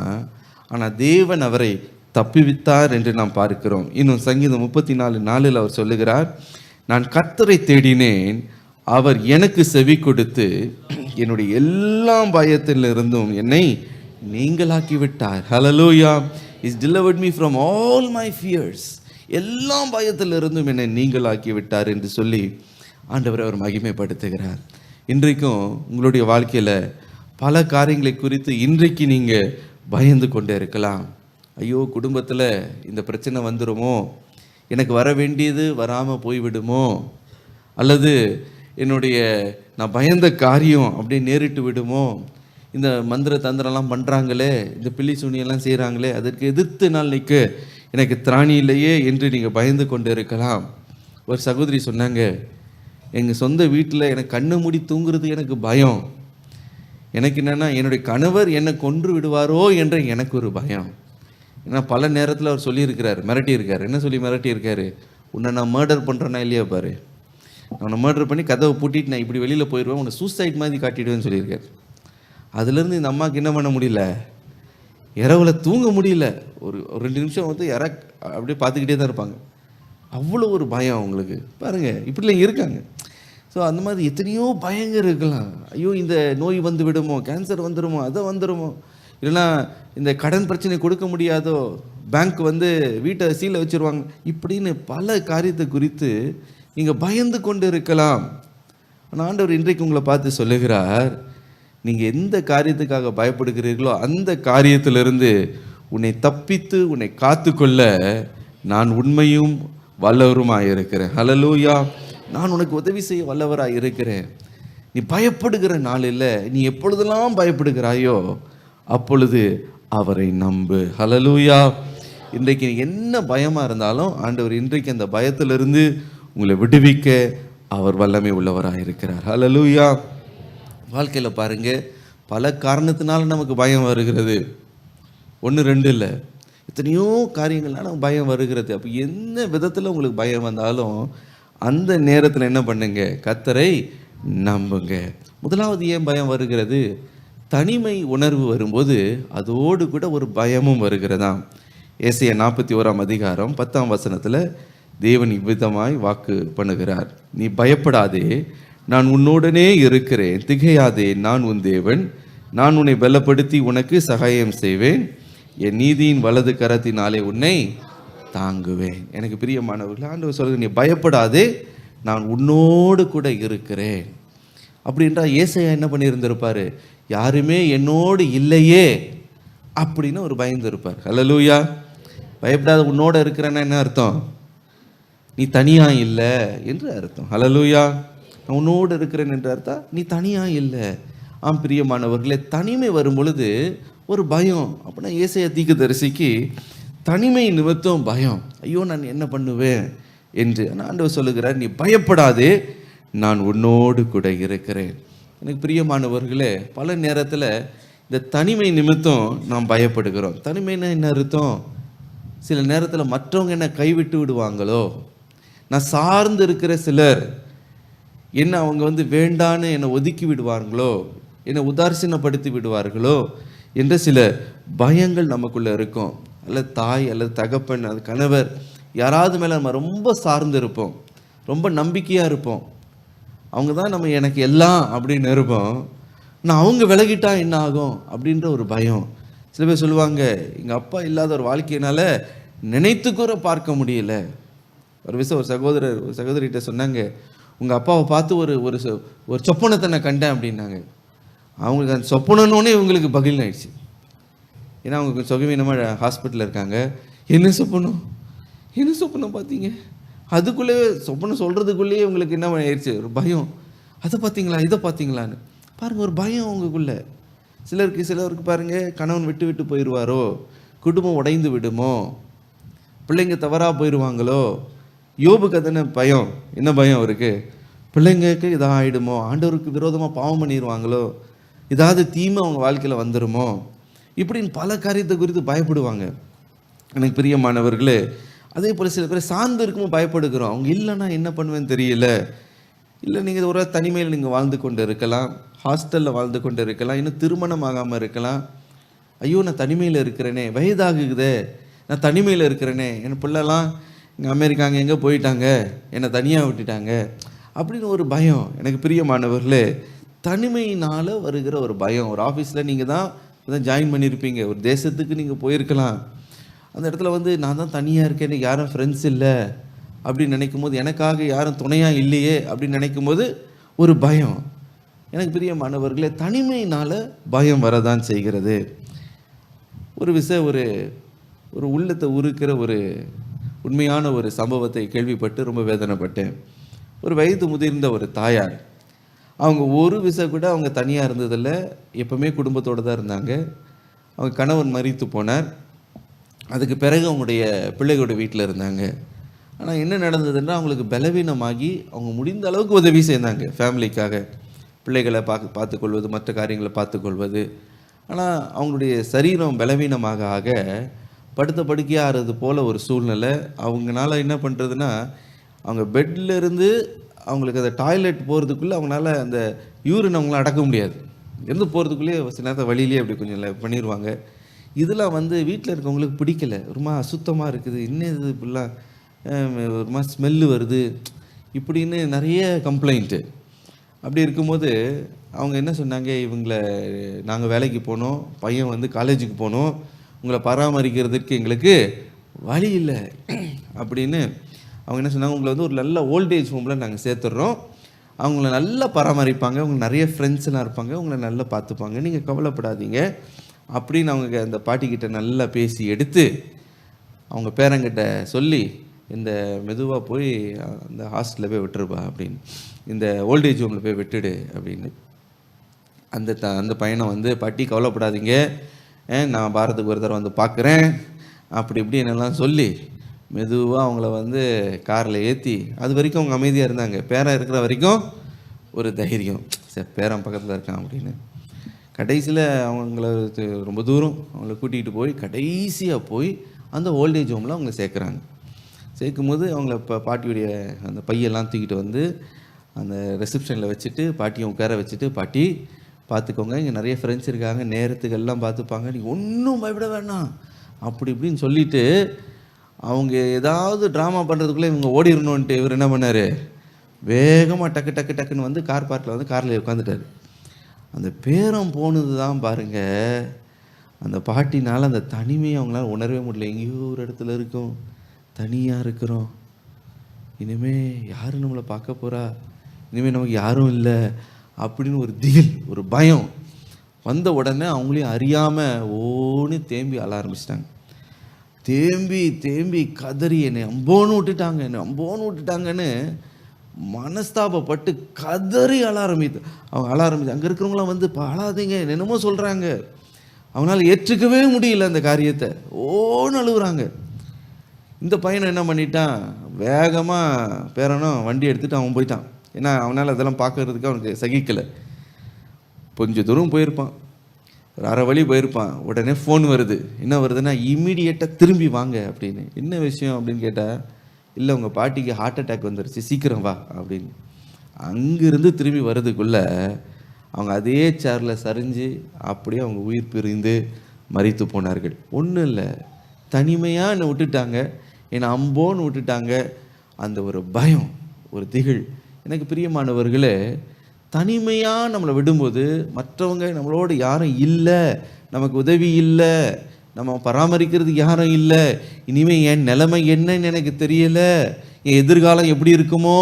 ஆனால் தேவன் அவரை தப்புவித்தார் என்று நாம் பார்க்கிறோம். இன்னும் சங்கீதம் 34:4 அவர் சொல்லுகிறார், நான் கர்த்தரை தேடினேன், அவர் எனக்கு செவி கொடுத்து என்னுடைய எல்லா பயத்திலிருந்தும் என்னை நீங்களாக்கி விட்டார். Hallelujah. Is delivered me from all my fears. எல்லா பயத்திலிருந்தும் என்னை நீங்களாக்கி விட்டார் என்று சொல்லி ஆண்டவரை அவர் மகிமைப்படுத்துகிறார். இன்றைக்கும் உங்களுடைய வாழ்க்கையில் பல காரியங்களை குறித்து இன்றைக்கு நீங்கள் பயந்து கொண்டே இருக்கலாம். ஐயோ, குடும்பத்தில் இந்த பிரச்சனை வந்துடுமோ, எனக்கு வர வேண்டியது வராமல் போய்விடுமோ, அல்லது நான் பயந்த காரியம் அப்படியே நேரிட்டு விடுமோ, இந்த மந்திர தந்திரம்லாம் பண்ணுறாங்களே, இந்த பில்லி சூனியெல்லாம் செய்கிறாங்களே, அதற்கு எதிர்த்து நாள் நிற்க எனக்கு திராணி இல்லையே என்று நீங்கள் பயந்து கொண்டு இருக்கலாம். ஒரு சகோதரி சொன்னாங்க, எங்கள் சொந்த வீட்டில் எனக்கு கண்ணு மூடி தூங்குறது எனக்கு பயம், எனக்கு என்னென்னா என்னுடைய கணவர் என்னை கொன்று விடுவாரோ என்ற எனக்கு ஒரு பயம். ஏன்னா பல நேரத்தில் அவர் சொல்லியிருக்கிறார், மிரட்டியிருக்கார். என்ன சொல்லி மிரட்டியிருக்காரு, உன்னை நான் மர்டர் பண்ணுறேன்னா இல்லையா பாரு, அவனை மர்டர் பண்ணி கதவை பூட்டிட்டு நான் இப்படி வெளியில் போயிடுவேன், உன்னை சூசைட் மாதிரி காட்டிடுவேன்னு சொல்லியிருக்காரு. அதுலேருந்து இந்த அம்மாவுக்கு என்ன பண்ண முடியல, இரவில் தூங்க முடியல. ஒரு 2 நிமிஷம் வந்து அப்படியே பார்த்துக்கிட்டே தான் இருப்பாங்க. அவ்வளோ ஒரு பயம் அவங்களுக்கு. பாருங்கள், இப்படிலாம் இருக்காங்க. ஸோ அந்த மாதிரி எத்தனையோ பயங்கள் இருக்கலாம். ஐயோ இந்த நோய் வந்து விடுமோ, கேன்சர் வந்துடுமோ, அதை வந்துடுமோ, இல்லைன்னா இந்த கடன் பிரச்சனை கொடுக்க முடியாதோ, பேங்க் வந்து வீட்டை சீலை வச்சுருவாங்க, இப்படின்னு பல காரியத்தை குறித்து நீங்கள் பயந்து கொண்டு இருக்கலாம். ஆனால் ஆண்டவர் இன்றைக்கு உங்களை பார்த்து சொல்லுகிறார், நீங்கள் எந்த காரியத்துக்காக பயப்படுகிறீர்களோ அந்த காரியத்திலிருந்து உன்னை தப்பித்து உன்னை காத்துக்கொள்ள நான் உண்மையும் வல்லவருமாய் இருக்கிறேன். ஹல்லேலூயா. நான் உனக்கு உதவி செய்ய வல்லவராய் இருக்கிறேன். நீ பயப்படுகிற நாளில் நீ எப்பொழுதெல்லாம் பயப்படுகிறாயோ அப்பொழுது அவரை நம்பு. ஹல்லேலூயா. இன்றைக்கு என்ன பயமாக இருந்தாலும் ஆண்டவர் இன்றைக்கு அந்த பயத்திலிருந்து உங்களை விடுவிக்க அவர் வல்லமை உள்ளவராக இருக்கிறார். ஹல்லேலூயா. வாழ்க்கையில் பாருங்கள், பல காரணத்தினால நமக்கு பயம் வருகிறது. 1 2 இல்லை, எத்தனையோ காரியங்கள்லாம் நமக்கு பயம் வருகிறது. அப்போ என்ன விதத்தில் உங்களுக்கு பயம் வந்தாலும் அந்த நேரத்தில் என்ன பண்ணுங்க, கர்த்தரை நம்புங்க. முதலாவது ஏன் பயம் வருகிறது? தனிமை உணர்வு வரும்போது அதோடு கூட ஒரு பயமும் வருகிறதாம். ஏசாயா 41 அதிகாரம் 10 வசனத்தில் தேவன் இவ்விதமாய் வாக்கு பண்ணுகிறார், நீ பயப்படாதே, நான் உன்னுடனே இருக்கிறேன், திகையாதே, நான் உன் தேவன், நான் உன்னை பலப்படுத்தி உனக்கு சகாயம் செய்வேன், என் நீதியின் வலது கரத்தினாலே உன்னை தாங்குவேன். எனக்கு பிரியமானவர்கள், ஆண்டவர் சொல்லுங்க, நீ பயப்படாதே, நான் உன்னோடு கூட இருக்கிறேன். அப்படின்றா ஏசாயா என்ன பண்ணியிருந்திருப்பார்? யாருமே என்னோடு இல்லையே அப்படின்னு ஒரு பயந்து இருப்பார். ஹல்லேலூயா. பயப்படாத, உன்னோட இருக்கிறேன்னா என்ன அர்த்தம்? நீ தனியாக இல்லை என்று அர்த்தம். ஹல்லேலூயா. நான் உன்னோடு இருக்கிறேன் என்று அர்த்தம், நீ தனியாக இல்லை. ஆம் பிரியமானவர்களே, தனிமை வரும் பொழுது ஒரு பயம். அப்படின்னா ஏசாயா தீர்க்கதரிசிக்கு தனிமை நிமித்தம் பயம். ஐயோ நான் என்ன பண்ணுவேன் என்று. ஆனால் ஆண்டவர் சொல்லுகிறார், நீ பயப்படாதே, நான் உன்னோடு கூட இருக்கிறேன். எனக்கு பிரியமானவர்களே, பல நேரத்தில் இந்த தனிமை நிமித்தம் நாம் பயப்படுகிறோம். தனிமைன்னா என்ன அர்த்தம்? சில நேரத்தில் மற்றவங்க என்ன கைவிட்டு விடுவாங்களோ, நான் சார்ந்து இருக்கிற சிலர் என்ன அவங்க வந்து வேண்டான்னு என்னை ஒதுக்கி விடுவார்களோ, என்னை உதாசீனப்படுத்தி விடுவார்களோ என்ற சில பயங்கள் நமக்குள்ளே இருக்கும். அல்லது தாய் அல்லது தகப்பன் அது கணவர் யாராவது மேலே நம்ம ரொம்ப சார்ந்து இருப்போம், ரொம்ப நம்பிக்கையாக இருப்போம். அவங்க தான் நம்ம எனக்கு எல்லாம் அப்படின்னு இருப்போம். நான் அவங்க விலகிட்டா என்ன ஆகும் அப்படின்ற ஒரு பயம். சில பேர் சொல்லுவாங்க, எங்கள் அப்பா இல்லாத ஒரு வாழ்க்கையினால நினைத்துக்கூட பார்க்க முடியல. ஒரு விஷயம் ஒரு சகோதரிகிட்ட சொன்னாங்க, உங்கள் அப்பாவை பார்த்து ஒரு சொப்பனத்தை நான் கண்டேன் அப்படின்னாங்க. அவங்களுக்கு அந்த சொப்பனன்னே இவங்களுக்கு பகில் ஆயிடுச்சு. ஏன்னா அவங்க சுகவீனமாக ஹாஸ்பிட்டலில் இருக்காங்க. என்ன சொப்பனம் பார்த்தீங்க? அதுக்குள்ளே சொப்பனம் சொல்கிறதுக்குள்ளேயே உங்களுக்கு என்ன ஆயிடுச்சு? ஒரு பயம். அதை பார்த்தீங்களா, இதை பார்த்தீங்களான்னு பாருங்கள், ஒரு பயம் உங்களுக்குள்ளே. சிலருக்கு பாருங்கள், கணவன் விட்டு போயிடுவாரோ, குடும்பம் உடைந்து விடுமோ, பிள்ளைங்க தவறாக போயிடுவாங்களோ. யோபுக்கு அதன பயம். என்ன பயம் அவருக்கு? பிள்ளைங்களுக்கு இதாக ஆகிடுமோ, ஆண்டவருக்கு விரோதமாக பாவம் பண்ணிடுவாங்களோ, ஏதாவது தீமை அவங்க வாழ்க்கையில் வந்துடுமோ, இப்படின்னு பல காரியத்தை குறித்து பயப்படுவாங்க. எனக்கு பிரியமானவர்களே, அதே போல் சில பேர் சார்ந்து இருக்கும்போது பயப்படுகிறோம். அவங்க இல்லைன்னா என்ன பண்ணுவேன்னு தெரியல. இல்லை, நீங்கள் ஒரு தனிமையில் நீங்கள் வாழ்ந்து கொண்டு இருக்கலாம், ஹாஸ்டலில் வாழ்ந்து கொண்டு இருக்கலாம், இன்னும் திருமணம் ஆகாமல் இருக்கலாம். ஐயோ நான் தனிமையில் இருக்கிறேனே, வயதாகுதே, நான் தனிமையில் இருக்கிறேனே, என் பிள்ளைலாம் இங்கே அமெரிக்காங்க எங்கே போயிட்டாங்க, என்னை தனியாக விட்டுட்டாங்க அப்படின்னு ஒரு பயம். எனக்கு பிரியமானவர்களே, தனிமையினால் வருகிற ஒரு பயம். ஒரு ஆஃபீஸில் நீங்கள் தான் ஜாயின் பண்ணியிருப்பீங்க, ஒரு தேசத்துக்கு நீங்கள் போயிருக்கலாம். அந்த இடத்துல வந்து நான் தான் தனியாக இருக்கேன், யாரும் ஃப்ரெண்ட்ஸ் இல்லை அப்படின்னு நினைக்கும் போது, எனக்காக யாரும் துணையாக இல்லையே அப்படின்னு நினைக்கும் போது ஒரு பயம். எனக்கு பிரியமானவர்களே, தனிமையினால் பயம் வரதான் செய்கிறது. ஒரு விஷயம், ஒரு உள்ளத்தை உருக்கிற ஒரு உண்மையான ஒரு சம்பவத்தை கேள்விப்பட்டு ரொம்ப வேதனைப்பட்டேன். ஒரு வயது முதிர்ந்த ஒரு தாயார், அவங்க ஒரு விஷயம் கூட அவங்க தனியாக இருந்ததில்ல, எப்பவுமே குடும்பத்தோடு தான் இருந்தாங்க. அவங்க கணவன் மரித்து போனார். அதுக்கு பிறகு அவங்களுடைய பிள்ளைகளோட வீட்டில் இருந்தாங்க. ஆனால் என்ன நடந்ததுன்னா, அவங்களுக்கு பலவீனமாகி அவங்க முடிந்த அளவுக்கு உதவி செய்தாங்க ஃபேமிலிக்காக, பிள்ளைகளை பார்த்துக்கொள்வது, மற்ற காரியங்களை பார்த்துக்கொள்வது. ஆனால் அவங்களுடைய சரீரம் பலவீனமாக ஆக படுத்த படுக்கையாக ஆகிறது போல் ஒரு சூழ்நிலை. அவங்களால என்ன பண்ணுறதுன்னா, அவங்க பெட்டில் இருந்து அவங்களுக்கு அந்த டாய்லெட் போகிறதுக்குள்ளே அவங்களால அந்த யூரின் அவங்களால அடக்க முடியாது. இருந்து போகிறதுக்குள்ளேயே சில நேரத்தை வழியிலே அப்படி கொஞ்சம் பண்ணிடுவாங்க. இதெல்லாம் வந்து வீட்டில் இருக்கவங்களுக்கு பிடிக்கலை. ரொம்ப அசுத்தமாக இருக்குது, இன்னும் இது இப்படிலாம் ஒரு மாதிரி ஸ்மெல்லு வருது இப்படின்னு நிறைய கம்ப்ளைண்ட்டு. அப்படி இருக்கும்போது அவங்க என்ன சொன்னாங்க, இவங்களை நாங்கள் வேலைக்கு போனோம், பையன் வந்து காலேஜுக்கு போனோம், உங்களை பராமரிக்கிறதுக்கு எங்களுக்கு வழி இல்லை அப்படின்னு அவங்க என்ன சொன்னாங்க, உங்களை வந்து ஒரு நல்ல ஓல்டேஜ் ஹோமில் நாங்கள் சேர்த்துட்றோம், அவங்கள நல்லா பராமரிப்பாங்க, உங்களுக்கு நிறைய ஃப்ரெண்ட்ஸ்லாம் இருப்பாங்க, உங்களை நல்லா பார்த்துப்பாங்க, நீங்கள் கவலைப்படாதீங்க அப்படின்னு அவங்க அந்த பாட்டிக்கிட்ட நல்லா பேசி எடுத்து அவங்க பேரங்கிட்ட சொல்லி, இந்த மெதுவாக போய் அந்த ஹாஸ்டலில் போய் விட்டுருப்பா அப்படின்னு, இந்த ஓல்டேஜ் ஹோமில் போய் விட்டுடு அப்படின்னு. அந்த பையனை வந்து பாட்டி கவலைப்படாதீங்க, நான் வாரத்துக்கு ஒரு தடவை வந்து பார்க்குறேன் அப்படி இப்படி என்னெல்லாம் சொல்லி மெதுவாக அவங்கள வந்து காரில் ஏற்றி, அது வரைக்கும் அவங்க அமைதியாக இருந்தாங்க. பேரன் இருக்கிற வரைக்கும் ஒரு தைரியம், சரி பேரன் பக்கத்தில் இருக்கான் அப்படின்னு. கடைசியில் அவங்கள ரொம்ப தூரம் அவங்கள கூட்டிகிட்டு போய் கடைசியாக போய் அந்த ஓல்டேஜ் ஹோமில் அவங்க சேர்க்குறாங்க. சேர்க்கும்போது அவங்கள பாட்டியுடைய அந்த பையெல்லாம் தூக்கிட்டு வந்து அந்த ரிசப்ஷனில் வச்சுட்டு பாட்டியை உட்கார வச்சுட்டு, பாட்டி பார்த்துக்கோங்க, இங்கே நிறைய ஃப்ரெண்ட்ஸ் இருக்காங்க, நேரத்துக்கு எல்லாம் பார்த்துப்பாங்க, நீங்கள் ஒன்றும் பயப்பட வேணாம் அப்படி இப்படின்னு சொல்லிவிட்டு அவங்க ஏதாவது ட்ராமா பண்ணுறதுக்குள்ளே இவங்க ஓடிடணுன்ட்டு இவர் என்ன பண்ணார், வேகமாக டக்குன்னு வந்து கார் பார்க்கில் வந்து காரில் உட்காந்துட்டார். அந்த பேரம் போனது தான் பாருங்கள், அந்த பாட்டினால் அந்த தனிமையை அவங்களால உணரவே முடியல. எங்கேயோ ஒரு இடத்துல இருக்கும், தனியாக இருக்கிறோம், இனிமேல் யார் நம்மளை பார்க்க போகிறா, இனிமேல் நமக்கு யாரும் இல்லை அப்படின்னு ஒரு திகில், ஒரு பயம் வந்த உடனே அவங்களையும் அறியாமல் ஓன்னு தேம்பி அழ ஆரம்பிச்சிட்டாங்க. தேம்பி கதறி என்னை அம்போன்னு விட்டுட்டாங்கன்னு மனஸ்தாபப்பட்டு கதறி அவங்க அழ ஆரம்பிச்சு. அங்கே இருக்கிறவங்களாம் வந்து அழாதீங்க என்னமோ சொல்கிறாங்க, அவங்களால ஏற்றுக்கவே முடியல அந்த காரியத்தை, ஓன்னு அழுகுறாங்க. இந்த பையனை என்ன பண்ணிட்டான், வேகமாக பேரனும் வண்டி எடுத்துகிட்டு அவன் போயிட்டான். ஏன்னா அவனால் அதெல்லாம் பார்க்கறதுக்கு அவனுக்கு சகிக்கலை. கொஞ்சம் தூரம் போயிருப்பான், ஒரு அரை வழி போயிருப்பான், உடனே ஃபோன் வருது. என்ன வருதுன்னா, இம்மிடியேட்டாக திரும்பி வாங்க அப்படின்னு. என்ன விஷயம் அப்படின்னு கேட்டால், இல்லை உங்கள் பாட்டிக்கு ஹார்ட் அட்டாக் வந்துருச்சு, சீக்கிரம் வா அப்படின்னு. அங்கேருந்து திரும்பி வர்றதுக்குள்ளே அவங்க அதே சேரில் சரிஞ்சு அப்படியே அவங்க உயிர் பிரிந்து மரித்து போனார்கள். ஒன்றும் இல்லை, தனிமையாக என்னை விட்டுட்டாங்க, என்னை அம்போன்னு விட்டுட்டாங்க. அந்த ஒரு பயம், ஒரு திகில். எனக்கு பிரியமானவர்களே, தனிமையாக நம்மளை விடும்போது மற்றவங்க நம்மளோட யாரும் இல்லை, நமக்கு உதவி இல்லை, நம்ம பராமரிக்கிறதுக்கு யாரும் இல்லை, இனிமேல் என் நிலைமை என்னன்னு எனக்கு தெரியலை, என் எதிர்காலம் எப்படி இருக்குமோ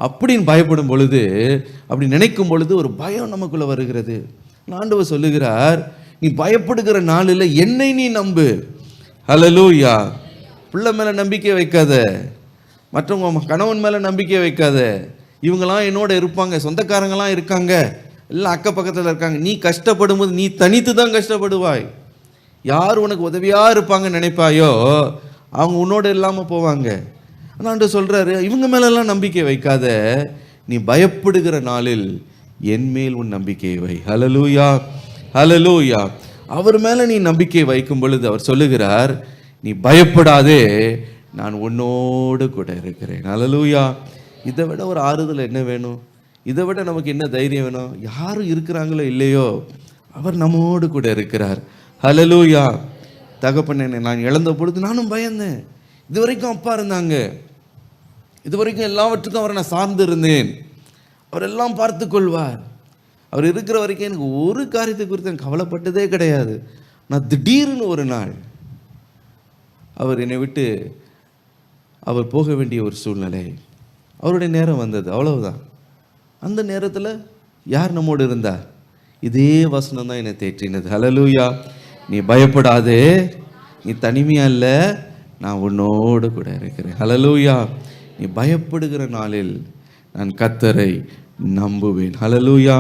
அப்படின்னு பயப்படும் பொழுது, அப்படி நினைக்கும் பொழுது ஒரு பயம் நமக்குள்ளே வருகிறது. ஆண்டவர் சொல்லுகிறார், நீ பயப்படுகிற நாளில் என்னை நீ நம்பு. ஹல்லேலூயா. பிள்ளை மேலே நம்பிக்கை வைக்காத, மற்றவங்க கணவன் மேலே நம்பிக்கை வைக்காத, இவங்களாம் என்னோட இருப்பாங்க, சொந்தக்காரங்களாம் இருக்காங்க, எல்லாம் அக்க பக்கத்தில் இருக்காங்க, நீ கஷ்டப்படும் போது நீ தனித்து தான் கஷ்டப்படுவாய். யார் உனக்கு உதவியாக இருப்பாங்கன்னு நினைப்பாயோ அவங்க உன்னோட இல்லாமல் போவாங்க. ஆனால் சொல்கிறாரு, இவங்க மேலெல்லாம் நம்பிக்கை வைக்காத, நீ பயப்படுகிற நாளில் என் மேல் உன் நம்பிக்கையை வை. ஹல்லேலூயா, ஹல்லேலூயா. அவர் மேலே நீ நம்பிக்கை வைக்கும் பொழுது அவர் சொல்லுகிறார், நீ பயப்படாதே, நான் உன்னோடு கூட இருக்கிறேன். ஹல்லேலூயா. இதை விட ஒரு ஆறுதல் என்ன வேணும்? இதை விட நமக்கு என்ன தைரியம் வேணும்? யாரும் இருக்கிறாங்களோ இல்லையோ, அவர் நம்மோடு கூட இருக்கிறார். ஹல்லேலூயா. தகப்பனே, நான் இழந்த பொழுது நானும் பயந்தேன். இது வரைக்கும் அப்பா இருந்தாங்க, இது வரைக்கும் எல்லாவற்றுக்கும் அவரை நான் சார்ந்து இருந்தேன், அவர் எல்லாம் பார்த்து கொள்வார், அவர் இருக்கிற வரைக்கும் எனக்கு ஒரு காரியத்தை குறித்து எனக்கு கவலைப்பட்டதே கிடையாது. நான் திடீர்னு ஒரு நாள் அவர் என்னை விட்டு அவர் போக வேண்டிய ஒரு சூழ்நிலை, அவருடைய நேரம் வந்தது, அவ்வளவுதான். அந்த நேரத்தில் யார் நம்மோடு இருந்தா? இதே வசனம் தான் என்னை தேற்றினது. ஹல்லேலூயா. நீ பயப்படாதே, நீ தனிமையா இல்லை, நான் உன்னோடு கூட இருக்கிறேன். ஹல்லேலூயா. நீ பயப்படுகிற நாளில் நான் கர்த்தரை நம்புவேன். ஹல்லேலூயா.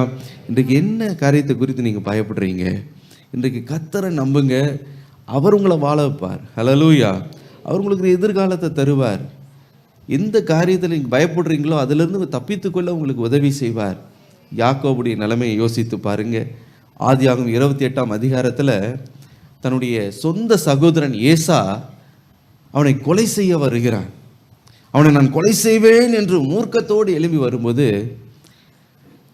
இன்றைக்கு என்ன காரியத்தை குறித்து நீங்கள் பயப்படுறீங்க? இன்றைக்கு கர்த்தரை நம்புங்க, அவர் உங்களை வாழ வைப்பார். ஹல்லேலூயா. அவர் உங்களுக்கு எதிர்காலத்தை தருவார். எந்த காரியத்தில் நீங்கள் பயப்படுறீங்களோ அதிலிருந்து தப்பித்துக்கொள்ள உங்களுக்கு உதவி செய்வார். யாக்கோபுடைய நிலைமையை யோசித்து பாருங்க. ஆதியாகமம் 28ஆம் அதிகாரத்தில் தன்னுடைய சொந்த சகோதரன் ஏசா அவனை கொலை செய்ய வருகிறான். அவனை நான் கொலை செய்வேன் என்று மூர்க்கத்தோடு எழும்பி வரும்போது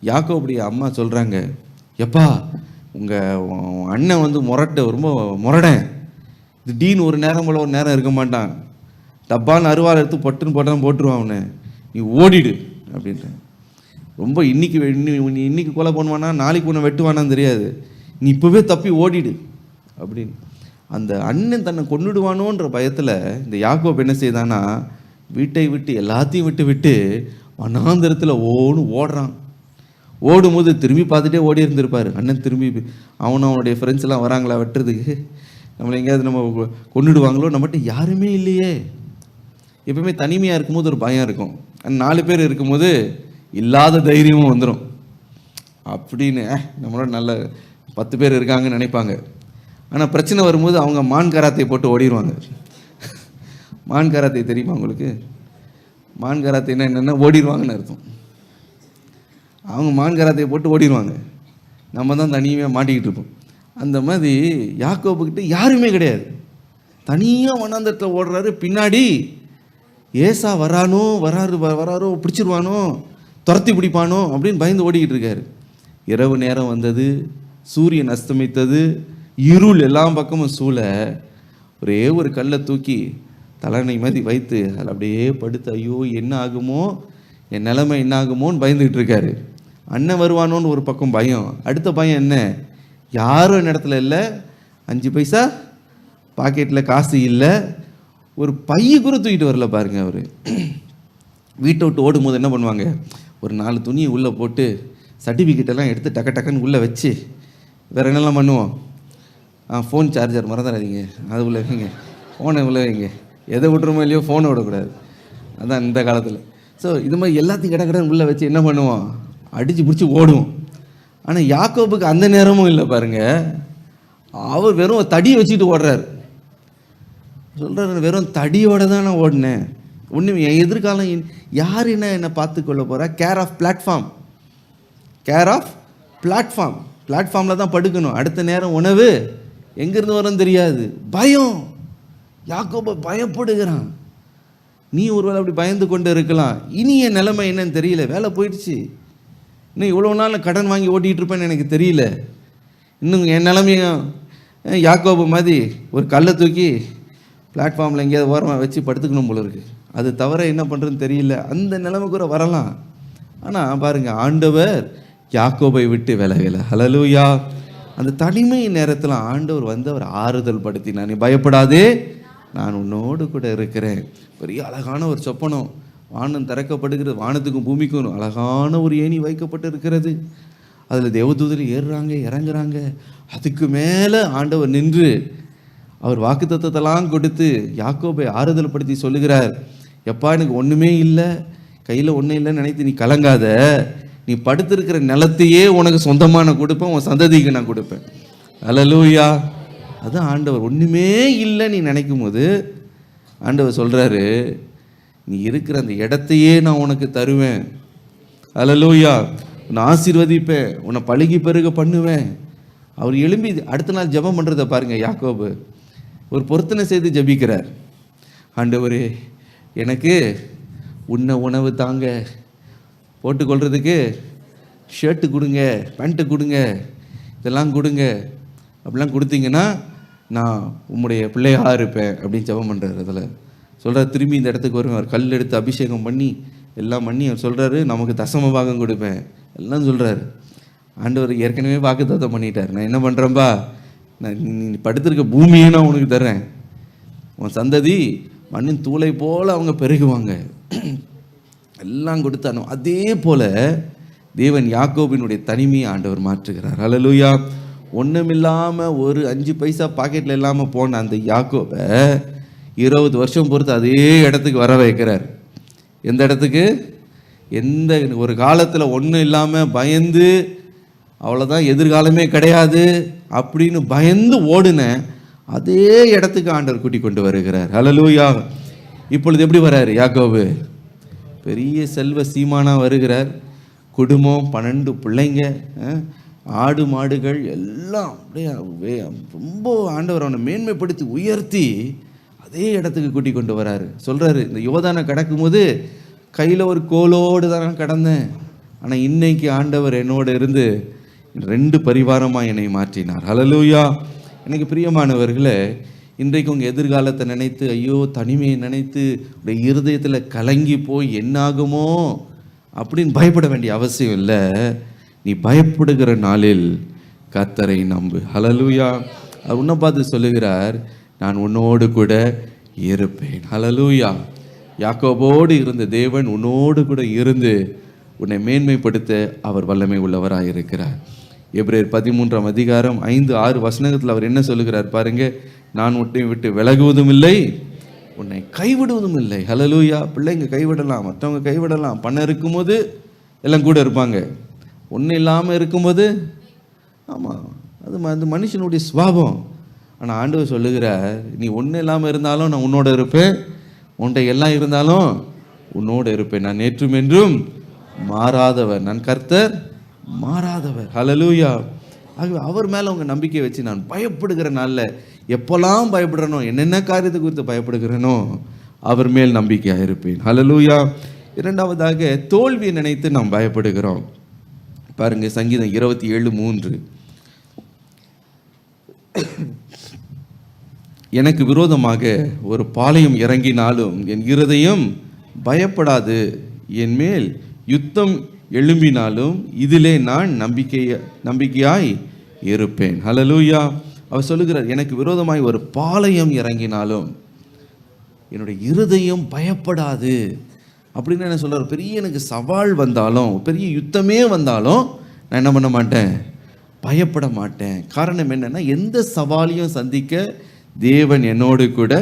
யாக்கோபுடைய அம்மா சொல்கிறாங்க, எப்பா உங்கள் அண்ணன் வந்து ரொம்ப முரடன், திடீர்னு ஒரு நேரம் போல் ஒரு நேரம் இருக்க மாட்டான், டப்பான்னு அருவாள் எடுத்து பட்டுன்னு போட்டான்னு போட்டுருவான், அவனை நீ ஓடிடு அப்படின்ற. ரொம்ப இன்னைக்கு கொலை பண்ணுவானா நாளைக்கு உன்னை வெட்டுவானான்னு தெரியாது, நீ இப்போவே தப்பி ஓடிடு அப்படின்னு. அந்த அண்ணன் தன்னை கொன்னுடுவானோன்ற பயத்தில் இந்த யாக்கோப் என்ன செய்தானா, வீட்டை விட்டு எல்லாத்தையும் விட்டு வனாந்தரத்தில் ஓடுறான். ஓடும்போது திரும்பி பார்த்துட்டே ஓடி இருந்திருப்பார். அண்ணன் திரும்பி அவனுடைய ஃப்ரெண்ட்ஸ் எல்லாம் வராங்களா வெட்டுறதுக்கு, நம்மளை எங்கேயாவது நம்ம கொன்னுடுவாங்களோ, நம்மகிட்ட யாருமே இல்லையே. எப்பவுமே தனிமையாக இருக்கும்போது ஒரு பயம் இருக்கும், 4 பேர் இருக்கும்போது இல்லாத தைரியமும் வந்துடும். அப்படின்னு நம்மளோட நல்ல 10 பேர் இருக்காங்கன்னு நினைப்பாங்க. ஆனால் பிரச்சனை வரும்போது அவங்க மான் கராத்தை போட்டு ஓடிடுவாங்க. மான் கராத்தை தெரியுமா உங்களுக்கு? மான் கராத்தைன்னா என்னென்னா ஓடிடுவாங்கன்னு அர்த்தம். அவங்க மான் கராத்தையை போட்டு ஓடிடுவாங்க, நம்ம தான் தனியாக மாட்டிக்கிட்டு இருப்போம். அந்த மாதிரி யாக்கோபுக்கிட்ட யாருமே கிடையாது, தனியாக வனாந்தரத்தில் ஓடுறாரு. பின்னாடி ஏசா வராரோ பிடிச்சிருவானோ, துரத்தி பிடிப்பானோ அப்படின்னு பயந்து ஓடிக்கிட்டு இருக்காரு. இரவு நேரம் வந்தது, சூரியன் அஸ்தமித்தது, இருள் எல்லாம் பக்கமும் சூழ ஒரே ஒரு கல்லை தூக்கி தலைனை மாதிரி வைத்து அதில் அப்படியே படுத்து ஐயோ என்ன ஆகுமோ, என் நிலைமை என்ன ஆகுமோன்னு பயந்துக்கிட்டு இருக்காரு. அண்ணன் வருவானோன்னு ஒரு பக்கம் பயம், அடுத்த பயம் என்ன, யாரும் என் இடத்துல இல்லை, 5 பைசா பாக்கெட்டில் காசு இல்லை, ஒரு பைய கூட தூக்கிட்டு வரல பாருங்க. அவர் வீட்டை விட்டு ஓடும்போது என்ன பண்ணுவாங்க, ஒரு 4 துணியை உள்ளே போட்டு சர்டிஃபிகேட்டெல்லாம் எடுத்து டக்குன்னு உள்ளே வச்சு வேறு என்னெல்லாம் பண்ணுவோம், ஃபோன் சார்ஜர் மறந்துடாதீங்க அது உள்ள வைங்க, ஃபோனை உள்ள வைங்க, எதை விட்டுருமோ இல்லையோ ஃபோனை விடக்கூடாது, அதான் இந்த காலத்தில். ஸோ இது மாதிரி எல்லாத்தையும் கடன்னு உள்ளே வச்சு என்ன பண்ணுவோம், அடித்து பிடிச்சி ஓடுவோம். ஆனால் யாக்கோபுக்கு அந்த நேரமும் இல்லை பாருங்க, அவர் வெறும் தடியை வச்சுட்டு ஓடுறாரு. சொல்கிறார், வெறும் தடியோடு தான் நான் ஓடினேன், ஒன்றும் என் எதிர்காலம் யார் என்னை பார்த்து கொள்ள போகிறா, கேர் ஆஃப் பிளாட்ஃபார்மில் தான் படுக்கணும், அடுத்த நேரம் உணவு எங்கேருந்து வரும் தெரியாது. பயம், யாக்கோபு பயப்படுகிறான். நீ ஒருவேளை அப்படி பயந்து கொண்டு இருக்கலாம். இனி என் நிலைமை என்னன்னு தெரியல, வேலை போயிடுச்சு, இன்னும் இவ்வளோ நாள் கடன் வாங்கி ஓட்டிகிட்டு இருப்பேன்னு எனக்கு தெரியல, இன்னும் என் நிலைமையும் யாக்கோபு மாதிரி ஒரு கல்லை தூக்கி பிளாட்ஃபார்மில் எங்கேயாவது ஓரமாக வச்சு படுத்துக்கணும் போல இருக்குது, அது தவிர என்ன பண்ணுறதுன்னு தெரியல, அந்த நிலைமை கூட வரலாம். ஆனால் பாருங்கள், ஆண்டவர் யாக்கோபை விட்டு விலகலை. ஹல்லேலூயா. அந்த தனிமை நேரத்தில் ஆண்டவர் வந்து அவர் ஆறுதல் படுத்தினார். நீ பயப்படாதே, நான் உன்னோடு கூட இருக்கிறேன். பெரிய அழகான ஒரு சொப்பனம், வானம் திறக்கப்படுகிறது, வானத்துக்கும் பூமிக்கும் அழகான ஒரு ஏணி வைக்கப்பட்டு இருக்கிறது. அதில் தேவதூதர்கள் ஏறுறாங்க இறங்குறாங்க. அதுக்கு மேலே ஆண்டவர் நின்று அவர் வாக்குத்தத்தத்தெல்லாம் கொடுத்து யாக்கோபை ஆறுதல் படுத்தி சொல்லுகிறார், எப்பா எனக்கு ஒன்றுமே இல்லை, கையில் ஒன்றும் இல்லைன்னு நினைத்து நீ கலங்காத, நீ படுத்திருக்கிற நிலத்தையே உனக்கு சொந்தமாக நான் கொடுப்பேன், உன் சந்ததிக்கு நான் கொடுப்பேன். ஹல்லேலூயா. அதுதான் ஆண்டவர். ஒன்றுமே இல்லை நீ நினைக்கும் போது ஆண்டவர் சொல்கிறாரு, நீ இருக்கிற அந்த இடத்தையே நான் உனக்கு தருவேன். ஹல்லேலூயா. உன்னை ஆசீர்வதிப்பேன், உன்னை பழுகி பெருக பண்ணுவேன். அவர் எழும்பி அடுத்த நாள் ஜெபம் பண்ணுறதை பாருங்கள். யாக்கோபு ஒரு பொருத்தனை செய்து ஜெபிக்கிறார். ஆண்டவரே, எனக்கு உன்னை உணவு தாங்க, போட்டுக்கொள்றதுக்கு ஷர்ட்டு கொடுங்க, பேண்ட்டு கொடுங்க, இதெல்லாம் கொடுங்க, அப்படிலாம் கொடுத்தீங்கன்னா நான் உம்முடைய பிள்ளையாக இருப்பேன் அப்படின்னு ஜெபம் பண்ணுறாரு. அதில் சொல்கிறார், திரும்பி இந்த இடத்துக்கு வருவேன், அவர் கல் எடுத்து அபிஷேகம் பண்ணி எல்லாம் பண்ணி அவர் சொல்கிறாரு, நமக்கு தசம பாகம் கொடுப்பேன் எல்லாம் சொல்கிறாரு. ஆண்டவர் ஏற்கனவே வாக்குத்தத்தம் பண்ணிட்டார், நான் என்ன பண்ணுறேன்பா, நான் நீ படுத்திருக்க பூமியை நான் உனக்கு தர்றேன், உன் சந்ததி மண்ணின் தூளை போல் அவங்க பெருகுவாங்க, எல்லாம் கொடுத்தானோ. அதே போல் தேவன் யாக்கோபினுடைய தனிமையை ஆண்டவர் மாற்றுகிறார். ஹல்லேலூயா. ஒன்றுமில்லாமல் ஒரு 5 பைசா பாக்கெட்டில் இல்லாமல் போன அந்த யாக்கோபை 20 வருஷம் பொறுத்து அதே இடத்துக்கு வர வைக்கிறார். எந்த இடத்துக்கு? எந்த ஒரு காலத்தில் ஒன்றும் இல்லாமல் பயந்து அவ்வளோதான் எதிர்காலமே கிடையாது அப்படின்னு பயந்து ஓடுன அதே இடத்துக்கு ஆண்டவர் கூட்டி கொண்டு வருகிறார். ஹல்லேலூயா. இப்பொழுது எப்படி வர்றாரு யாக்கோபு? பெரிய செல்வ சீமானாக வருகிறார். குடும்பம், 12 பிள்ளைங்க, ஆடு மாடுகள் எல்லாம் அப்படியே ரொம்ப ஆண்டவர் அவனை மேன்மைப்படுத்தி உயர்த்தி அதே இடத்துக்கு கூட்டி கொண்டு வராரு. சொல்கிறாரு, இந்த யோர்தானை கடக்கும்போது கையில் ஒரு கோலோடு தான் கடந்தேன், ஆனால் இன்னைக்கு ஆண்டவர் என்னோடு இருந்து 2 பரிவாரமாக என்னை மாற்றினார். ஹல்லேலூயா. எனக்கு பிரியமானவர்களே, இன்றைக்கு உங்கள் எதிர்காலத்தை நினைத்து ஐயோ தனிமையை நினைத்து உடைய இருதயத்தில் கலங்கி போய் என்னாகுமோ அப்படின்னு பயப்பட வேண்டிய அவசியம் இல்லை. நீ பயப்படுகிற நாளில் கர்த்தரை நம்பு. ஹல்லேலூயா. அவர் உன்னை பார்த்து சொல்லுகிறார், நான் உன்னோடு கூட இருப்பேன். ஹல்லேலூயா. யாக்கோபோடு இருந்த தேவன் உன்னோடு கூட இருந்து உன்னை மேன்மைப்படுத்த அவர் வல்லமை உள்ளவராக இருக்கிறார். எபிரேயர் 13ஆம் அதிகாரம் 5-6 வசனத்தில் அவர் என்ன சொல்லுகிறார் பாருங்க, நான் உன்னை விட்டு விலகுவதும் இல்லை, உன்னை கைவிடுவதும் இல்லை. ஹல்லேலூயா. பிள்ளைங்க கைவிடலாம், மற்றவங்க கைவிடலாம். பணம் இருக்கும்போது எல்லாம் கூட இருப்பாங்க, ஒன்றும் இல்லாமல் இருக்கும்போது ஆமாம், அது மனுஷனுடைய சுபாவம். ஆனால் ஆண்டவர் சொல்லுகிறார், நீ ஒன்றும் இல்லாமல் இருந்தாலும் நான் உன்னோட இருப்பேன், உன்கிட்ட எல்லாம் இருந்தாலும் உன்னோடு இருப்பேன். நான் நேற்றும் என்றும் மாறாதவர், நான் கர்த்தர் மாறாதவர். ஹல்லேலூயா. ஆகவே அவர் மேலே உங்கள் நம்பிக்கை வச்சு நான் பயப்படுகிற நாளில் எப்போல்லாம் பயப்படுறனோ, என்னென்ன காரியத்தை குறித்து பயப்படுகிறனோ அவர் மேல் நம்பிக்கையாக இருப்பேன். ஹல்லேலூயா. இரண்டாவதாக, தோல்வியை நினைத்து நாம் பயப்படுகிறோம். பாருங்க, சங்கீதம் 27:3, எனக்கு விரோதமாக ஒரு பாளையம் இறங்கினாலும் என் இருதயம் பயப்படாது, என் மேல் யுத்தம் எழும்பினாலும் இதிலே நான் நம்பிக்கையாய் இருப்பேன். ஹல்லேலூயா. அவர் சொல்லுகிறார், எனக்கு விரோதமாய் ஒரு பாளையம் இறங்கினாலும் என்னுடைய இருதயம் பயப்படாது. அப்படின்னு என்ன சொல்றார், பெரிய எனக்கு சவால் வந்தாலும், பெரிய யுத்தமே வந்தாலும் நான் என்ன பண்ண மாட்டேன், பயப்பட மாட்டேன். காரணம் என்னன்னா, எந்த சவாலையும் சந்திக்க தேவன் என்னோடு கூட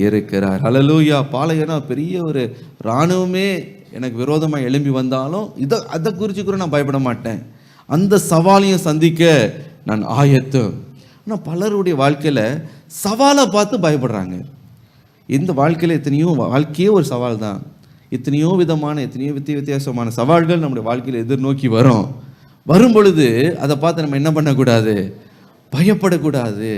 இருக்கிறார். ஹல்லேலூயா. பாளையம்னா பெரிய ஒரு இராணுவமே எனக்கு விரோதமாக எழும்பி வந்தாலும் அதை குறித்து கூட நான் பயப்பட மாட்டேன். அந்த சவாலையும் சந்திக்க நான் ஆயத்தம். ஆனால் பலருடைய வாழ்க்கையில் சவாலை பார்த்து பயப்படுறாங்க. இந்த வாழ்க்கையில் வாழ்க்கையே ஒரு சவால் தான். எத்தனையோ வித்தியாசமான சவால்கள் நம்முடைய வாழ்க்கையில் எதிர்நோக்கி வரும் பொழுது அதை பார்த்து நம்ம என்ன பண்ணக்கூடாது, பயப்படக்கூடாது.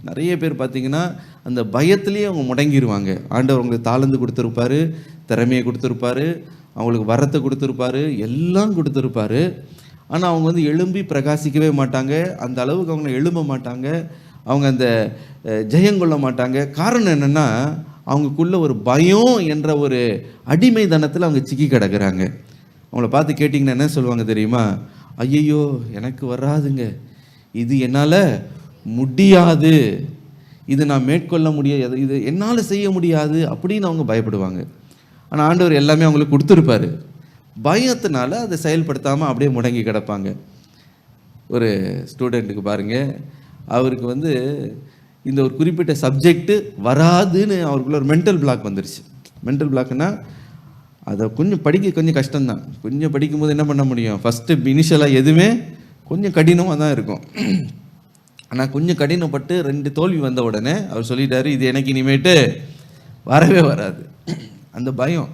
நிறைய பேர் பார்த்திங்கன்னா அந்த பயத்திலேயே அவங்க முடங்கிடுவாங்க. ஆண்டவர் அவங்களுக்கு தாளந்து கொடுத்துருப்பாரு, திறமையை கொடுத்துருப்பாரு, அவங்களுக்கு வரத்தை கொடுத்துருப்பாரு, எல்லாம் கொடுத்துருப்பாரு. ஆனால் அவங்க எழும்பி பிரகாசிக்கவே மாட்டாங்க. அந்த அளவுக்கு அவங்க எழும்ப மாட்டாங்க, அவங்க அந்த ஜெயங்கொள்ள மாட்டாங்க. காரணம் என்னென்னா, அவங்களுக்குள்ள ஒரு பயம் என்ற ஒரு அடிமை தனத்தில் அவங்க சிக்கி கிடக்கிறாங்க. அவங்கள பார்த்து கேட்டிங்கன்னா என்ன சொல்லுவாங்க தெரியுமா, ஐயையோ எனக்கு வராதுங்க, இது என்னால் முடியாது, இது நான் மேற்கொள்ள முடியாது, இது என்னால் செய்ய முடியாது அப்படின்னு அவங்க பயப்படுவாங்க. ஆனால் ஆண்டவர் எல்லாமே அவங்களுக்கு கொடுத்துருப்பாரு. பயத்தினால அதை செயல்படுத்தாமல் அப்படியே முடங்கி கிடப்பாங்க. ஒரு ஸ்டூடெண்ட்டுக்கு பாருங்கள், அவருக்கு இந்த ஒரு குறிப்பிட்ட சப்ஜெக்டு வராதுன்னு அவருக்குள்ள ஒரு மென்டல் பிளாக் வந்துருச்சு. மென்டல் பிளாக்னா அதை கொஞ்சம் கஷ்டம்தான். கொஞ்சம் படிக்கும்போது என்ன பண்ண முடியும், ஃபஸ்ட்டு இனிஷியலாக எதுவுமே கொஞ்சம் கடினமாக தான் இருக்கும். ஆனால் கொஞ்சம் கடினப்பட்டு 2 தோல்வி வந்த உடனே அவர் சொல்லிட்டாரு, இது எனக்கு இனிமேட்டு வரவே வராது. அந்த பயம்,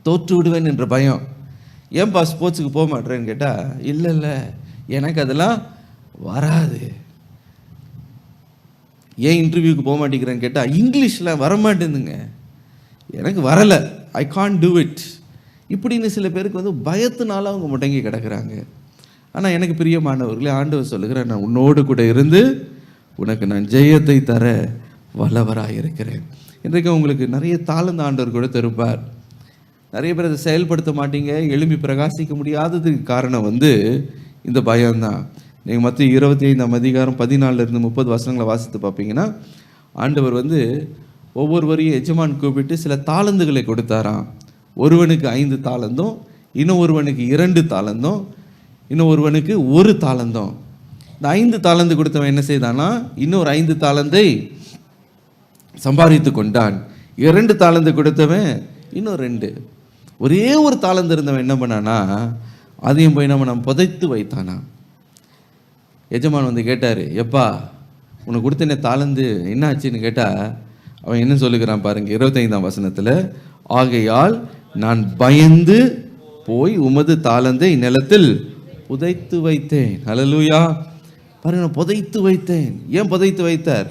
தோற்று விடுவேன் என்ற பயம். ஏன்பா ஸ்போர்ட்ஸுக்கு போக மாட்டேறேன்னு கேட்டால், இல்லை எனக்கு அதெல்லாம் வராது. ஏன் இன்டர்வியூக்கு போக மாட்டேங்கிறேன்னு கேட்டால், இங்கிலீஷில் வரமாட்டேங்குதுங்க, எனக்கு வரலை, ஐ கான்ட் டூ இட். இப்படின்னு சில பேருக்கு பயத்தினால அவங்க முடங்கி கிடக்கிறாங்க. ஆனால் எனக்கு பிரியமானவர்களே, ஆண்டவர் சொல்லுகிறேன், நான் உன்னோடு கூட இருந்து உனக்கு நான் ஜெயத்தை தர வல்லவராக இருக்கிறேன். இன்றைக்கு உங்களுக்கு நிறைய தாளந்த ஆண்டவர் கூட தருப்பார். நிறைய பேர் அதை செயல்படுத்த மாட்டீங்க, எழும்பி பிரகாசிக்க முடியாததுக்கு காரணம் இந்த பயம்தான். நீங்கள் மத்திய 25ஆம் அதிகாரம் 14-30 வசனங்களை வாசித்து பார்ப்பீங்கன்னா, ஆண்டவர் ஒவ்வொருவரையும் எஜமான் கூப்பிட்டு சில தாளந்துகளை கொடுத்தாராம். ஒருவனுக்கு 5 தாளந்தும், இன்னும் ஒருவனுக்கு 2 தாளந்தும், இன்னும் ஒருவனுக்கு 1 தாளந்தும். இந்த 5 தாளந்து கொடுத்தவன் என்ன செய்தானா, இன்னொரு 5 தாளந்தை சம்பாதித்து கொண்டான். 2 தாளந்து கொடுத்தவன் இன்னும் 2. ஒரே ஒரு தாளந்து இருந்தவன் என்ன பண்ணானா, அதையும் போய் நம்ம புதைத்து வைத்தானா. எஜமான் கேட்டார், எப்பா உனக்கு கொடுத்தனே தாளந்து என்ன ஆச்சுன்னு கேட்டால், அவன் என்ன சொல்லுகிறான் பாருங்க, 25ஆம் வசனத்தில், ஆகையால் நான் பயந்து போய் உமது தாளந்தை நிலத்தில் புதைத்து வைத்தேன். ஹல்லேலூயா. பாருங்க, புதைத்து வைத்தேன். ஏன் புதைத்து வைத்தார்?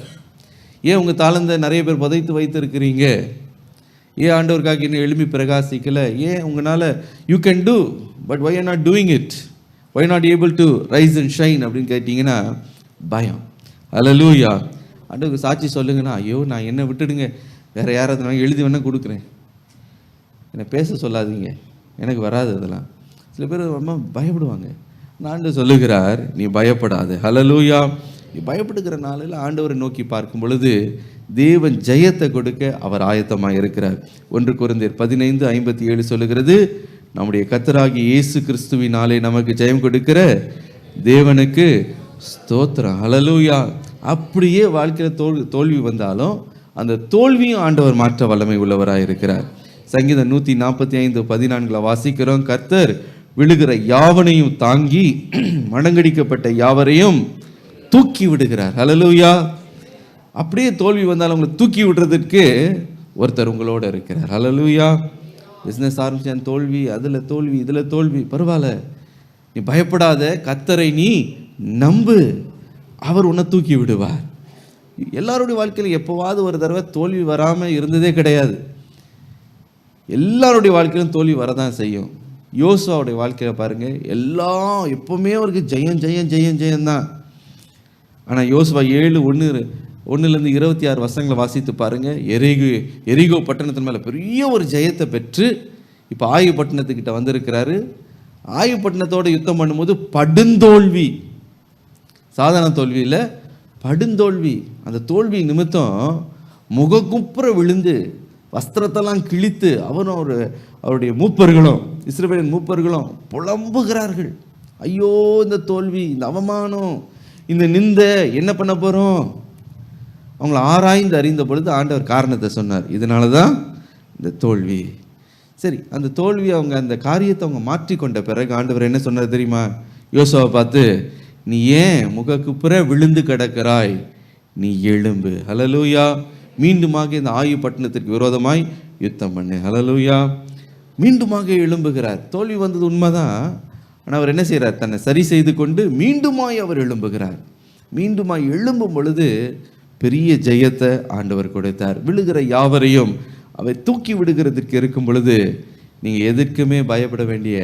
ஏன் உங்கள் தாளந்தை நிறைய பேர் புதைத்து வைத்திருக்கிறீங்க? ஏன் ஆண்டவருக்காக இன்னும் எழுப்பி பிரகாசிக்கலை? ஏன் உங்களால் you can do, but why are not doing it, why not able to rise and shine அப்படின்னு கேட்டிங்கன்னா பயம். ஹல்லேலூயா. ஆண்டவருக்கு சாட்சி சொல்லுங்கன்னா, ஐயோ நான் என்ன விட்டுடுங்க, வேறு யாராவது நான் எழுதி வேணால் கொடுக்குறேன், என்னை பேச சொல்லாதீங்க, எனக்கு வராது அதெல்லாம். சில பேர் ரொம்ப பயப்படுவாங்க. ஆண்டவர் சொல்லுகிறார், நீ பயப்படாது. ஹல்லேலூயா. நீ பயப்படுகிற நாளில் ஆண்டவரை நோக்கி பார்க்கும் பொழுது தேவன் ஜெயத்தை கொடுக்க அவர் ஆயத்தமாக இருக்கிறார். 1 கொரிந்தியர் 15:57 சொல்லுகிறது, நம்முடைய கர்த்தராகிய இயேசு கிறிஸ்துவினாலே நமக்கு ஜெயம் கொடுக்கிற தேவனுக்கு ஸ்தோத்திரம். ஹல்லேலூயா. அப்படியே வாழ்க்கையில் தோல்வி வந்தாலும் அந்த தோல்வியும் ஆண்டவர் மாற்ற வல்லமை உள்ளவராக இருக்கிறார். சங்கீதம் 145:14 வாசிக்கிறோம், கர்த்தர் விழுகிற யாவனையும் தாங்கி மடங்கடிக்கப்பட்ட யாவரையும் தூக்கி விடுகிறார். ஹல்லேலூயா. அப்படியே தோல்வி வந்தாலும் உங்களை தூக்கி விடுறதுக்கு ஒருத்தர் உங்களோட இருக்கிறார். ஹல்லேலூயா. பிஸ்னஸ் ஆரம்பிச்சேன், தோல்வி, அதில் தோல்வி, இதில் தோல்வி, பரவாயில்ல, நீ பயப்படாத, கர்த்தரை நீ நம்பு, அவர் உன்னை தூக்கி விடுவார். எல்லாருடைய வாழ்க்கையில் எப்போவாவது ஒரு தடவை தோல்வி வராமல் இருந்ததே கிடையாது. எல்லாருடைய வாழ்க்கையிலும் தோல்வி வரதான் செய்யும். யோசுவாவுடைய வாழ்க்கையில் பாருங்கள், எல்லாம் எப்போவுமே அவருக்கு ஜெயம் ஜெயம் ஜெயம் ஜெயம் தான். ஆனால் யோசுவா 7:1-26 வாசித்து பாருங்கள். எரிகோ பட்டணத்தின் மேலே பெரிய ஒரு ஜெயத்தை பெற்று இப்போ ஆயு பட்டணத்துக்கிட்ட வந்திருக்கிறாரு. ஆயு பட்டணத்தோடு யுத்தம் பண்ணும்போது படுந்தோல்வி, சாதாரண தோல்வியில் படுந்தோல்வி. அந்த தோல்வி நிமித்தம் முகக்குப்புற விழுந்து வஸ்திரத்தெல்லாம் கிழித்து அவருடைய மூப்பர்களும் இஸ்ரவேலின் மூப்பர்களும் புலம்புகிறார்கள். ஐயோ, இந்த தோல்வி, இந்த அவமானம், இந்த நிந்தை, என்ன பண்ண போகிறோம்? அவங்கள ஆராய்ந்து அறிந்த பொழுது ஆண்டவர் காரணத்தை சொன்னார், இதனால தான் இந்த தோல்வி. சரி, அந்த தோல்வி அவங்க அந்த காரியத்தை அவங்க மாற்றிக்கொண்ட பிறகு ஆண்டவர் என்ன சொன்னார் தெரியுமா? யோசுவாவை பார்த்து, நீ ஏன் முகக்குப்புற விழுந்து கிடக்கிறாய், நீ எழும்பு. ஹல்லேலூயா. மீண்டுமாக இந்த ஆயு பட்டணத்திற்கு விரோதமாய் யுத்தம் பண்ணு. ஹல்லேலூயா. மீண்டுமாக எழும்புகிறார். தோல்வி வந்தது உண்மைதான். ஆனால் அவர் என்ன செய்கிறார்? தன்னை சரி செய்து கொண்டு மீண்டுமாய் அவர் எழும்புகிறார். மீண்டுமாய் எழும்பும் பொழுது பெரிய ஜெயத்தை ஆண்டவர் கொடுத்தார். விழுகிற யாவரையும் அவர் தூக்கி விடுகிறதுக்கு இருக்கும் பொழுது நீங்கள் எதுக்குமே பயப்பட வேண்டிய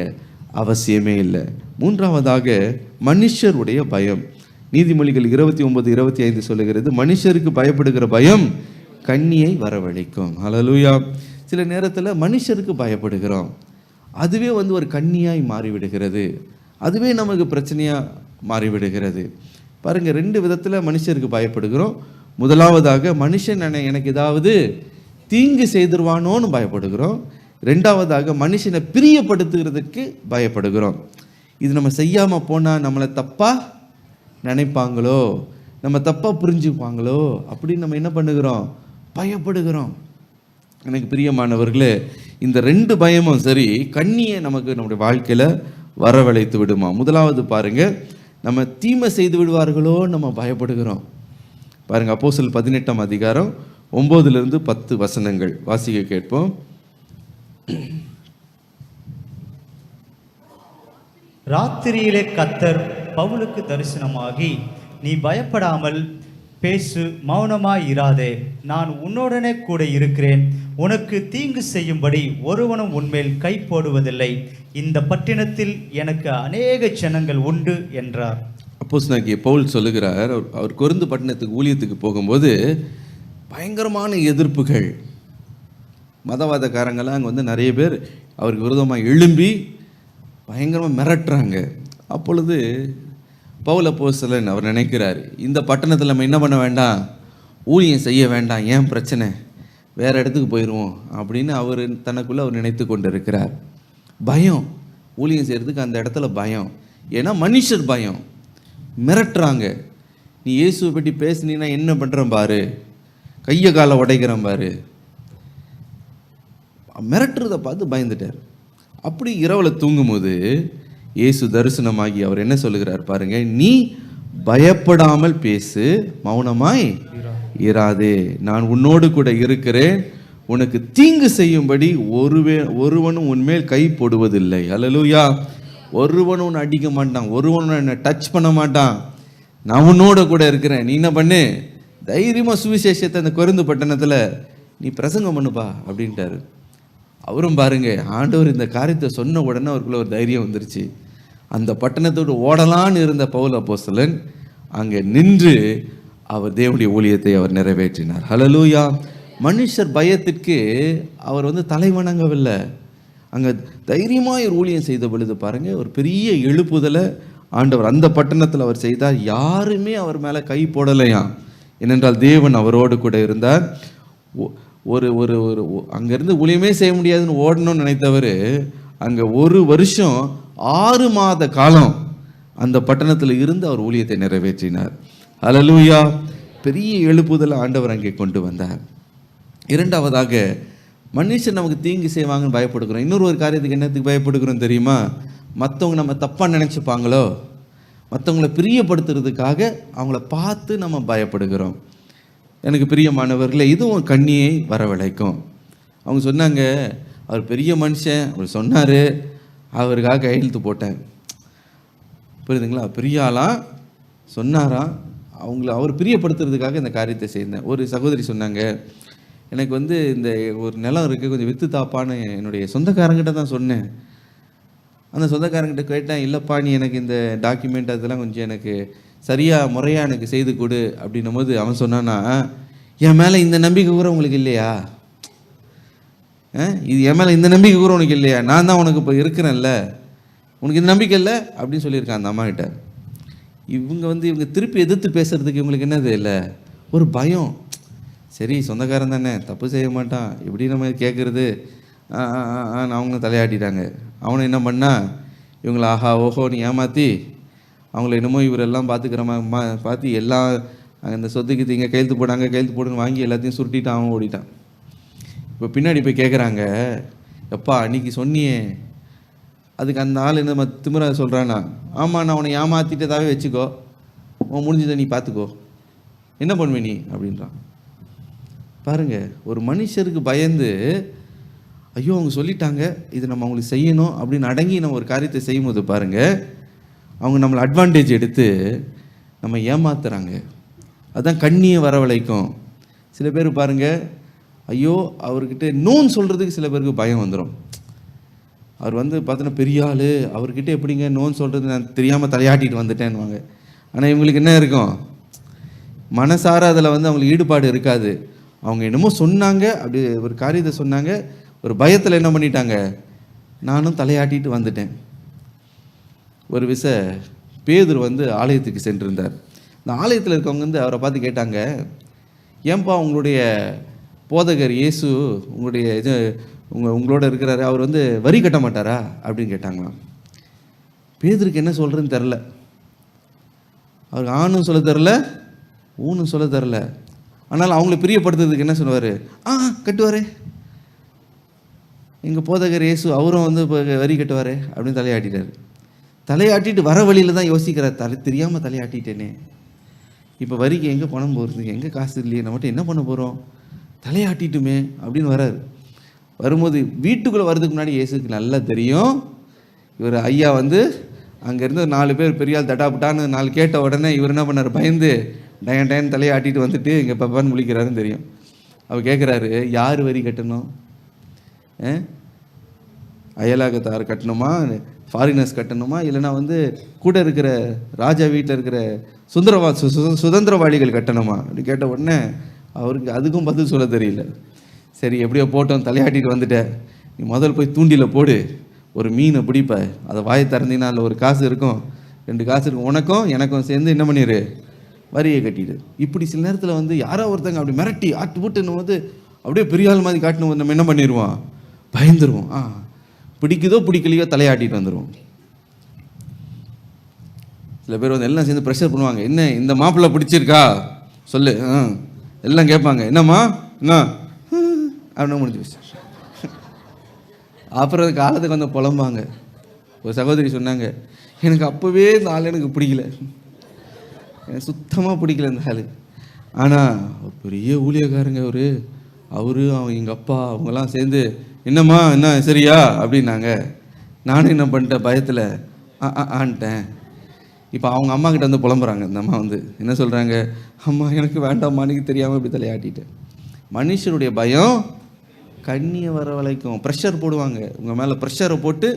அவசியமே இல்லை. மூன்றாவதாக மனுஷருடைய பயம். நீதிமொழிகள் 29:25 சொல்லுகிறது, மனுஷருக்கு பயப்படுகிற பயம் கண்ணியை வரவழைக்கும். ஹல்லேலூயா. சில நேரத்தில் மனுஷருக்கு பயப்படுகிறோம், அதுவே ஒரு கண்ணியாய் மாறிவிடுகிறது, அதுவே நமக்கு பிரச்சனையாக மாறிவிடுகிறது. பாருங்கள், 2 விதத்தில் மனுஷருக்கு பயப்படுகிறோம். முதலாவதாக மனுஷன் எனக்கு ஏதாவது தீங்கு செய்திருவானோன்னு பயப்படுகிறோம். 2வதாக மனுஷனை பிரியப்படுத்துகிறதுக்கு பயப்படுகிறோம். இது நம்ம செய்யாமல் போனால் நம்மளை தப்பாக நினைப்பாங்களோ, நம்ம தப்பாக புரிஞ்சுப்பாங்களோ அப்படின்னு நம்ம என்ன பண்ணுகிறோம்? பயப்படுகிறோம். எனக்கு பிரியமானவர்களே, இந்த 2 பயமும் சரி கண்ணியை நமக்கு நம்முடைய வாழ்க்கையில் வரவழைத்து விடுமா. முதலாவது பாருங்கள், நம்ம தீமை செய்து விடுவார்களோ நம்ம பயப்படுகிறோம். பாருங்கள், அப்போஸ்தலர் 18:9-10 வாசிக்க கேட்போம். ராத்திரியிலே கர்த்தர் பவுலுக்கு தரிசனமாகி, நீ பயப்படாமல் பேசு, மௌனமாய் இராதே, நான் உன்னுடனே கூட இருக்கிறேன், உனக்கு தீங்கு செய்யும்படி ஒருவனும் உன்மேல் கை போடுவதில்லை, இந்த பட்டணத்தில் எனக்கு அநேக ஜனங்கள் உண்டு என்றார். அப்போஸ்தலனாகிய பவுல் சொல்லுகிறார், அவர் கொரிந்து பட்டணத்துக்கு ஊழியத்துக்கு போகும்போது பயங்கரமான எதிர்ப்புகள், மதவாதக்காரங்களாம் அங்கே நிறைய பேர் அவருக்கு விரோதமாக எழும்பி பயங்கரமாக மிரட்டுறாங்க. அப்பொழுது பவுல் அப்போஸ்தலன் அவர் நினைக்கிறார், இந்த பட்டணத்தில் நம்ம என்ன பண்ண வேண்டாம், ஊழியம் செய்ய வேண்டாம், ஏன் பிரச்சனை, வேறு இடத்துக்கு போயிடுவோம் அப்படின்னு அவர் தனக்குள்ளே அவர் நினைத்து கொண்டு இருக்கிறார். பயம், ஊழியம் செய்கிறதுக்கு அந்த இடத்துல பயம். ஏன்னா மனுஷர் பயம், மிரட்டுறாங்க. நீ இயேசுவை பற்றி பேசுனீன்னா என்ன பண்ணுறேன் பாரு, கையை காலை உடைக்கிறேன் பாரு, மிரட்டுறதை பார்த்து பயந்துட்டார். அப்படி இரவில் தூங்கும்போது இயேசு தரிசனமாகி அவர் என்ன சொல்லுகிறார் பாருங்க, நீ பயப்படாமல் பேசு, மௌனமாய் இராதே, நான் உன்னோடு கூட இருக்கிறேன், உனக்கு தீங்கு செய்யும்படி ஒருவனும் உன்மேல் கை போடுவதில்லை. ஹல்லேலூயா. ஒருவனும் உன்னை அடிக்க மாட்டான், ஒருவனும் என்னை டச் பண்ண மாட்டான், நான் உன்னோட கூட இருக்கிறேன், நீ என்ன பண்ணு, தைரியமாக சுவிசேஷத்தை அந்த கொரிந்து பட்டணத்தில் நீ பிரசங்கம் பண்ணுப்பா அப்படின்ட்டாரு. அவரும் பாருங்க, ஆண்டவர் இந்த காரியத்தை சொன்ன உடனே அவருக்குள்ள ஒரு தைரியம் வந்துருச்சு. அந்த பட்டணத்தோடு ஓடலான்னு இருந்த பவுல் அப்போஸ்தலன் அங்கே நின்று அவர் தேவனுடைய ஊழியத்தை அவர் நிறைவேற்றினார். ஹல்லேலூயா. மனுஷர் பயத்திற்கு அவர் தலை வணங்கவில்லை, அங்கே தைரியமாக ஒரு ஊழியம் செய்த பொழுது பாருங்கள், ஒரு பெரிய எழுப்புதலை ஆண்டவர் அந்த பட்டணத்தில் அவர் செய்தார். யாருமே அவர் மேலே கை போடலையாம். ஏனென்றால் தேவன் அவரோடு கூட இருந்தார். ஒரு ஒரு ஒரு அங்கேருந்து ஊழியமே செய்ய முடியாதுன்னு ஓடணும்னு நினைத்தவர் அங்கே 1 வருஷம் 6 மாத காலம் அந்த பட்டணத்தில் இருந்து அவர் ஊழியத்தை நிறைவேற்றினார். ஹல்லேலூயா! பெரிய எழுப்புதலை ஆண்டவர் அங்கே கொண்டு வந்தார். இரண்டாவதாக, மனுஷன் நமக்கு தீங்கு செய்வாங்கன்னு பயப்படுகிறோம். இன்னொரு காரியத்துக்கு என்னத்துக்கு பயப்படுகிறோம் தெரியுமா? மற்றவங்க நம்ம தப்பாக நினச்சிப்பாங்களோ, மற்றவங்களை பிரியப்படுத்துறதுக்காக அவங்கள பார்த்து நம்ம பயப்படுகிறோம். எனக்கு பிரியமானவர்களே, இதுவும் கண்ணியை வரவழைக்கும். அவங்க சொன்னாங்க, அவர் பெரிய மனுஷன், அவர் சொன்னார், அவருக்காக கையெழுத்து போட்டேன். புரியுதுங்களா? பெரிய ஆளாம் சொன்னாராம், அவர் பிரியப்படுத்துறதுக்காக இந்த காரியத்தை செய்தேன். ஒரு சகோதரி சொன்னாங்க, எனக்கு இந்த ஒரு நிலம் இருக்குது, கொஞ்சம் விற்று தாப்பான்னு என்னுடைய சொந்தக்காரங்கிட்ட தான் சொன்னேன். அந்த சொந்தக்காரங்கிட்ட கேட்டேன், இல்லைப்பா நீ எனக்கு இந்த டாக்குமெண்ட் அதெல்லாம் கொஞ்சம் எனக்கு சரியாக முறையாக எனக்கு செய்து கொடு அப்படின்னும் போது அவன் சொன்னான்னா, என் மேலே இந்த நம்பிக்கை கூட உங்களுக்கு இல்லையா? இது என் மேலே இந்த நம்பிக்கை கூட உனக்கு இல்லையா? நான் தான் உனக்கு இப்போ இருக்கிறேன்ல, உனக்கு இந்த நம்பிக்கை இல்லை அப்படின்னு சொல்லியிருக்கான் அந்த அம்மாக்கிட்ட. இவங்க திருப்பி எதிர்த்து பேசுறதுக்கு இவங்களுக்கு என்னது இல்லை, ஒரு பயம். சரி சொந்தக்காரன் தானே, தப்பு செய்ய மாட்டான், எப்படி நம்ம கேட்குறது, அவங்க தலையாட்டிட்டாங்க. அவனை என்ன பண்ணா, இவங்களை ஆஹா ஓஹோன்னு ஏமாற்றி அவங்கள என்னமோ இவரெல்லாம் பார்த்துக்கிறமா பார்த்து எல்லாம் அந்த சொத்துக்கு இங்கே கையெழுத்து போடுன்னு வாங்கி எல்லாத்தையும் சுருட்டிட்டு அவன் ஓடிட்டான். இப்போ பின்னாடி போய் கேட்குறாங்க, எப்பா அன்றைக்கி சொன்னியே, அதுக்கு அந்த ஆள் என்ன திமிரா சொல்கிறானா, ஆமாம் நான் உன்னை ஏமாற்றிட்டதாகவே வச்சுக்கோ, உன் முடிஞ்சதை நீ பார்த்துக்கோ, என்ன பண்ணுவே நீ அப்படின்றான். பாருங்கள், ஒரு மனுஷருக்கு பயந்து ஐயோ அவங்க சொல்லிட்டாங்க இது நம்ம அவங்களுக்கு செய்யணும் அப்படின்னு அடங்கி நம்ம ஒரு காரியத்தை செய்யும்போது பாருங்கள், அவங்க நம்மளை அட்வான்டேஜ் எடுத்து நம்ம ஏமாத்துறாங்க. அதுதான் கண்ணியை வரவழைக்கும். சில பேர் பாருங்கள், ஐயோ அவர்கிட்ட நோன்னு சொல்கிறதுக்கு சில பேருக்கு பயம் வந்துடும். அவர் பார்த்தோன்னா பெரிய ஆள், அவர்கிட்ட எப்படிங்க நோன்னு சொல்கிறது, நான் தெரியாமல் தலையாட்டிட்டு வந்துட்டேன்னுவாங்க. ஆனால் இவங்களுக்கு என்ன இருக்கும், மனசார அதில் அவங்களுக்கு ஈடுபாடு இருக்காது. அவங்க என்னமோ சொன்னாங்க, அப்படி ஒரு காரியத்தை சொன்னாங்க, ஒரு பயத்தில் என்ன பண்ணிட்டாங்க, நானும் தலையாட்டிட்டு வந்துட்டேன். ஒரு பேதுரு ஆலயத்துக்கு சென்றிருந்தார். இந்த ஆலயத்தில் இருக்கவங்க அவரை பார்த்து கேட்டாங்க, ஏன்பா உங்களுடைய போதகர் இயேசு உங்களோட இருக்கிறாரு, அவர் வரி கட்ட மாட்டாரா அப்படின்னு கேட்டாங்களாம். பேதுருக்கு என்ன சொல்கிறதுன்னு தெரில. அவருக்கு ஆணும் சொல்ல தெரில, ஊனும் சொல்ல தெரில. ஆனால் அவங்கள பிரியப்படுத்துறதுக்கு என்ன சொல்லுவார், கட்டுவாரே, எங்கள் போதகர் இயேசு அவரும் இப்போ வரி கட்டுவார் அப்படின்னு தலையாட்டிட்டார். தலையாட்டிட்டு வர வழியில் தான் யோசிக்கிறார், தெரியாமல் தலையாட்டிட்டேனே, இப்போ வரிக்கு எங்கே பணம் போகிறதுக்கு, எங்கே காசு இல்லையே, நம்ம மட்டும் என்ன பண்ண போகிறோம், தலையாட்டிட்டுமே அப்படின்னு வராரு. வரும்போது வீட்டுக்குள்ளே வர்றதுக்கு முன்னாடி இயேசுக்கு நல்லா தெரியும், இவர் ஐயா அங்கேருந்து 4 பேர் பெரியால் தட்டாப்புட்டான்னு 4 கேட்ட உடனே இவர் என்ன பண்ணார், பயந்து டயன் தலையாட்டிட்டு வந்துட்டு இங்கே பப்பான்னு முழிக்கிறாருன்னு தெரியும். அவர் கேட்குறாரு, யார் வரி கட்டணும், அயலாகத்தார் கட்டணுமா, ஃபாரினர்ஸ் கட்டணுமா, இல்லைனா கூட இருக்கிற ராஜா வீட்டில் இருக்கிற சுதந்திரவாளிகள் கட்டணுமா அப்படின்னு கேட்ட உடனே அவருக்கு அதுக்கும் பதில் சொல்ல தெரியல. சரி எப்படியோ போட்டோம், தலையாட்டிட்டு வந்துட்டேன், நீ முதல் போய் தூண்டியில் போடு, ஒரு மீனை பிடிப்ப, அதை வாயை திறந்தீங்கன்னா அதில் ஒரு காசு இருக்கும், 2 காசு இருக்கும், உனக்கும் எனக்கும் சேர்ந்து என்ன பண்ணிடு, வரியை கட்டிடு. இப்படி சில நேரத்தில் யாரோ ஒருத்தங்க அப்படி மிரட்டி ஆட்டு போட்டுன்னு அப்படியே பெரிய ஆள் மாதிரி காட்டணும், நம்ம என்ன பண்ணிடுவோம், பயந்துருவோம். பிடிக்குதோ பிடிக்கலையோ தலையாட்டிட்டு வந்துடுவோம். சில பேர் எல்லாம் சேர்ந்து ப்ரெஷர் பண்ணுவாங்க, என்ன இந்த மாப்பிள்ளை பிடிச்சிருக்கா சொல்லு, எல்லாம் கேட்பாங்க, என்னம்மா என்ன அப்படின்னு முடிஞ்சு வச்சு. அப்புறம் காலத்துக்கு புலம்பாங்க. ஒரு சகோதரி சொன்னாங்க, எனக்கு அப்போவே இந்த ஆள் எனக்கு பிடிக்கல, எனக்கு சுத்தமாக பிடிக்கல இந்த ஆள். ஆனால் ஒரு பெரிய ஊழியக்காரங்க அவரு அவன் எங்கள் அப்பா அவங்கெல்லாம் சேர்ந்து என்னம்மா என்ன சரியா அப்படின்னாங்க. நானும் என்ன பண்ணிட்டேன், பயத்தில் ஆன்ட்டேன். இப்போ அவங்க அம்மா கிட்ட புலம்புறாங்க. இந்த அம்மா என்ன சொல்கிறாங்க, அம்மா எனக்கு வேண்டாம்மா, எனக்கு தெரியாமல் இப்படி தலையாட்டிட்டேன். மனுஷனுடைய பயம் கண்ணியை வரவழைக்கும். ப்ரெஷர் போடுவாங்க, உங்கள் மேலே ப்ரெஷரை போட்டு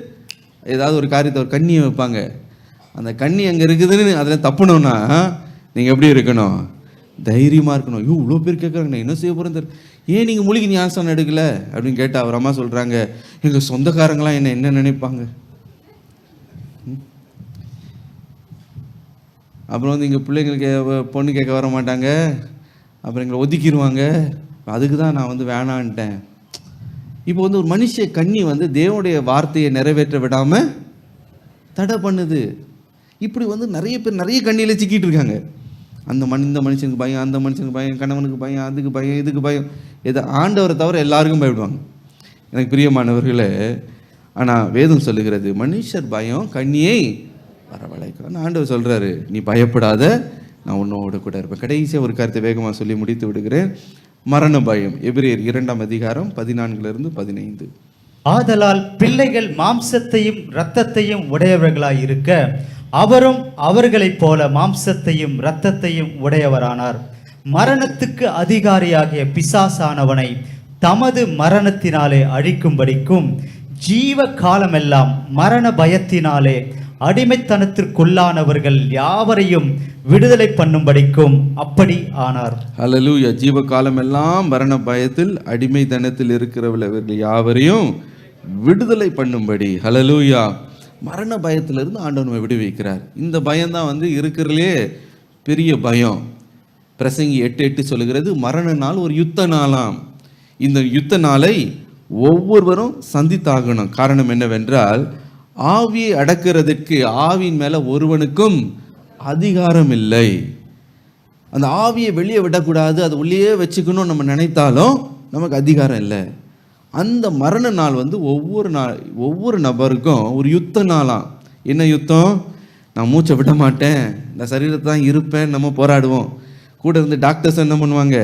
ஏதாவது ஒரு காரியத்தை ஒரு கண்ணியை வைப்பாங்க. அந்த கண்ணி அங்கே இருக்குதுன்னு அதில் தப்புனோன்னா நீங்கள் எப்படி இருக்கணும், தைரியமாக இருக்கணும். ஐயோ இவ்வளோ பேர் கேட்குறாங்க, நான் என்ன செய்ய போகிறேன், ஏன் நீங்கள் மூலிகை ஞானஸ்தானம் எடுக்கலை அப்படின்னு கேட்டால் அவர் அம்மா சொல்கிறாங்க, எங்கள் சொந்தக்காரங்களாம் என்ன நினைப்பாங்க. அப்புறம் வந்து எங்கள் பிள்ளைங்களுக்கு பொண்ணு கேட்க வர மாட்டாங்க, அப்புறம் எங்களை ஒதுக்கிடுவாங்க, அதுக்கு தான் நான் வந்து வேணான்ட்டேன். இப்போ வந்து ஒரு மனுஷ கண்ணி வந்து தேவனுடைய வார்த்தையை நிறைவேற்ற விடாமல் தடை பண்ணுது. இப்படி வந்து நிறைய பேர் நிறைய கண்ணியில் சிக்கிட்டு இருக்காங்க. இந்த மனுஷனுக்கு பயம், அந்த மனுஷனுக்கு பயம், கணவனுக்கு பயம், அதுக்கு பயம், இதுக்கு பயம். இதை ஆண்டவரை தவிர எல்லாருக்கும் பயப்படுவாங்க. எனக்கு பிரியமானவர்களே, ஆனால் வேதம் சொல்லுகிறது மனுஷர் பயம் கண்ணியை வரவழைக்கும். ஆண்டவர் சொல்கிறாரு, நீ பயப்படாத, நான் உன்னோட கூட இருப்பேன். கடைசியாக ஒரு கருத்தை வேகமாக சொல்லி முடித்து விடுகிறேன். மரண பயம். எபிரேயர் 2ஆம் அதிகாரம் 14-15. ஆதலால் பிள்ளைகள் மாம்சத்தையும் இரத்தத்தையும் உடையவர்களாய் இருக்க அவரும் அவர்களைப் போல மாம்சத்தையும் இரத்தத்தையும் உடையவரானார். மரணத்துக்கு அதிகாரியாகிய பிசாசானவனை தமது மரணத்தினாலே அழிக்கும்படிக்கும் ஜீவ காலமெல்லாம் மரண பயத்தினாலே அடிமைத்தனத்திற்குள்ளானவர்கள் யாவரையும் விடுதலை பண்ணும்படிக்கும் அப்படி ஆனார். ஹல்லேலூயா. ஜீவ காலமெல்லாம் மரண பயத்தில் அடிமைத்தனத்தில் இருக்கிறவர்கள் யாவரையும் விடுதலை பண்ணும்படி. ஹல்லேலூயா. மரண பயத்திலிருந்து ஆண்டவனை விடுவிக்கிறார். இந்த பயம்தான் வந்து இருக்கிறதுலே பெரிய பயம். பிரசங்கி 8:8 சொல்லுகிறது, மரண நாள் ஒரு யுத்த நாளாம். இந்த யுத்த நாளை ஒவ்வொருவரும் சந்தித்தாகணும். காரணம் என்னவென்றால், ஆவியை அடக்கிறதுக்கு ஆவியின் மேலே ஒருவனுக்கும் அதிகாரம் இல்லை. அந்த ஆவியை வெளியே விடக்கூடாது, அது உள்ளே வச்சுக்கணும் நம்ம நினைத்தாலும் நமக்கு அதிகாரம் இல்லை. அந்த மரண நாள் வந்து ஒவ்வொரு நபருக்கும் ஒரு யுத்த நாளாம். என்ன யுத்தம்? நான் மூச்சை விட மாட்டேன், இந்த சரீரத்தை தான் இருப்பேன், நம்ம போராடுவோம். கூட இருந்து டாக்டர்ஸ் என்ன பண்ணுவாங்க,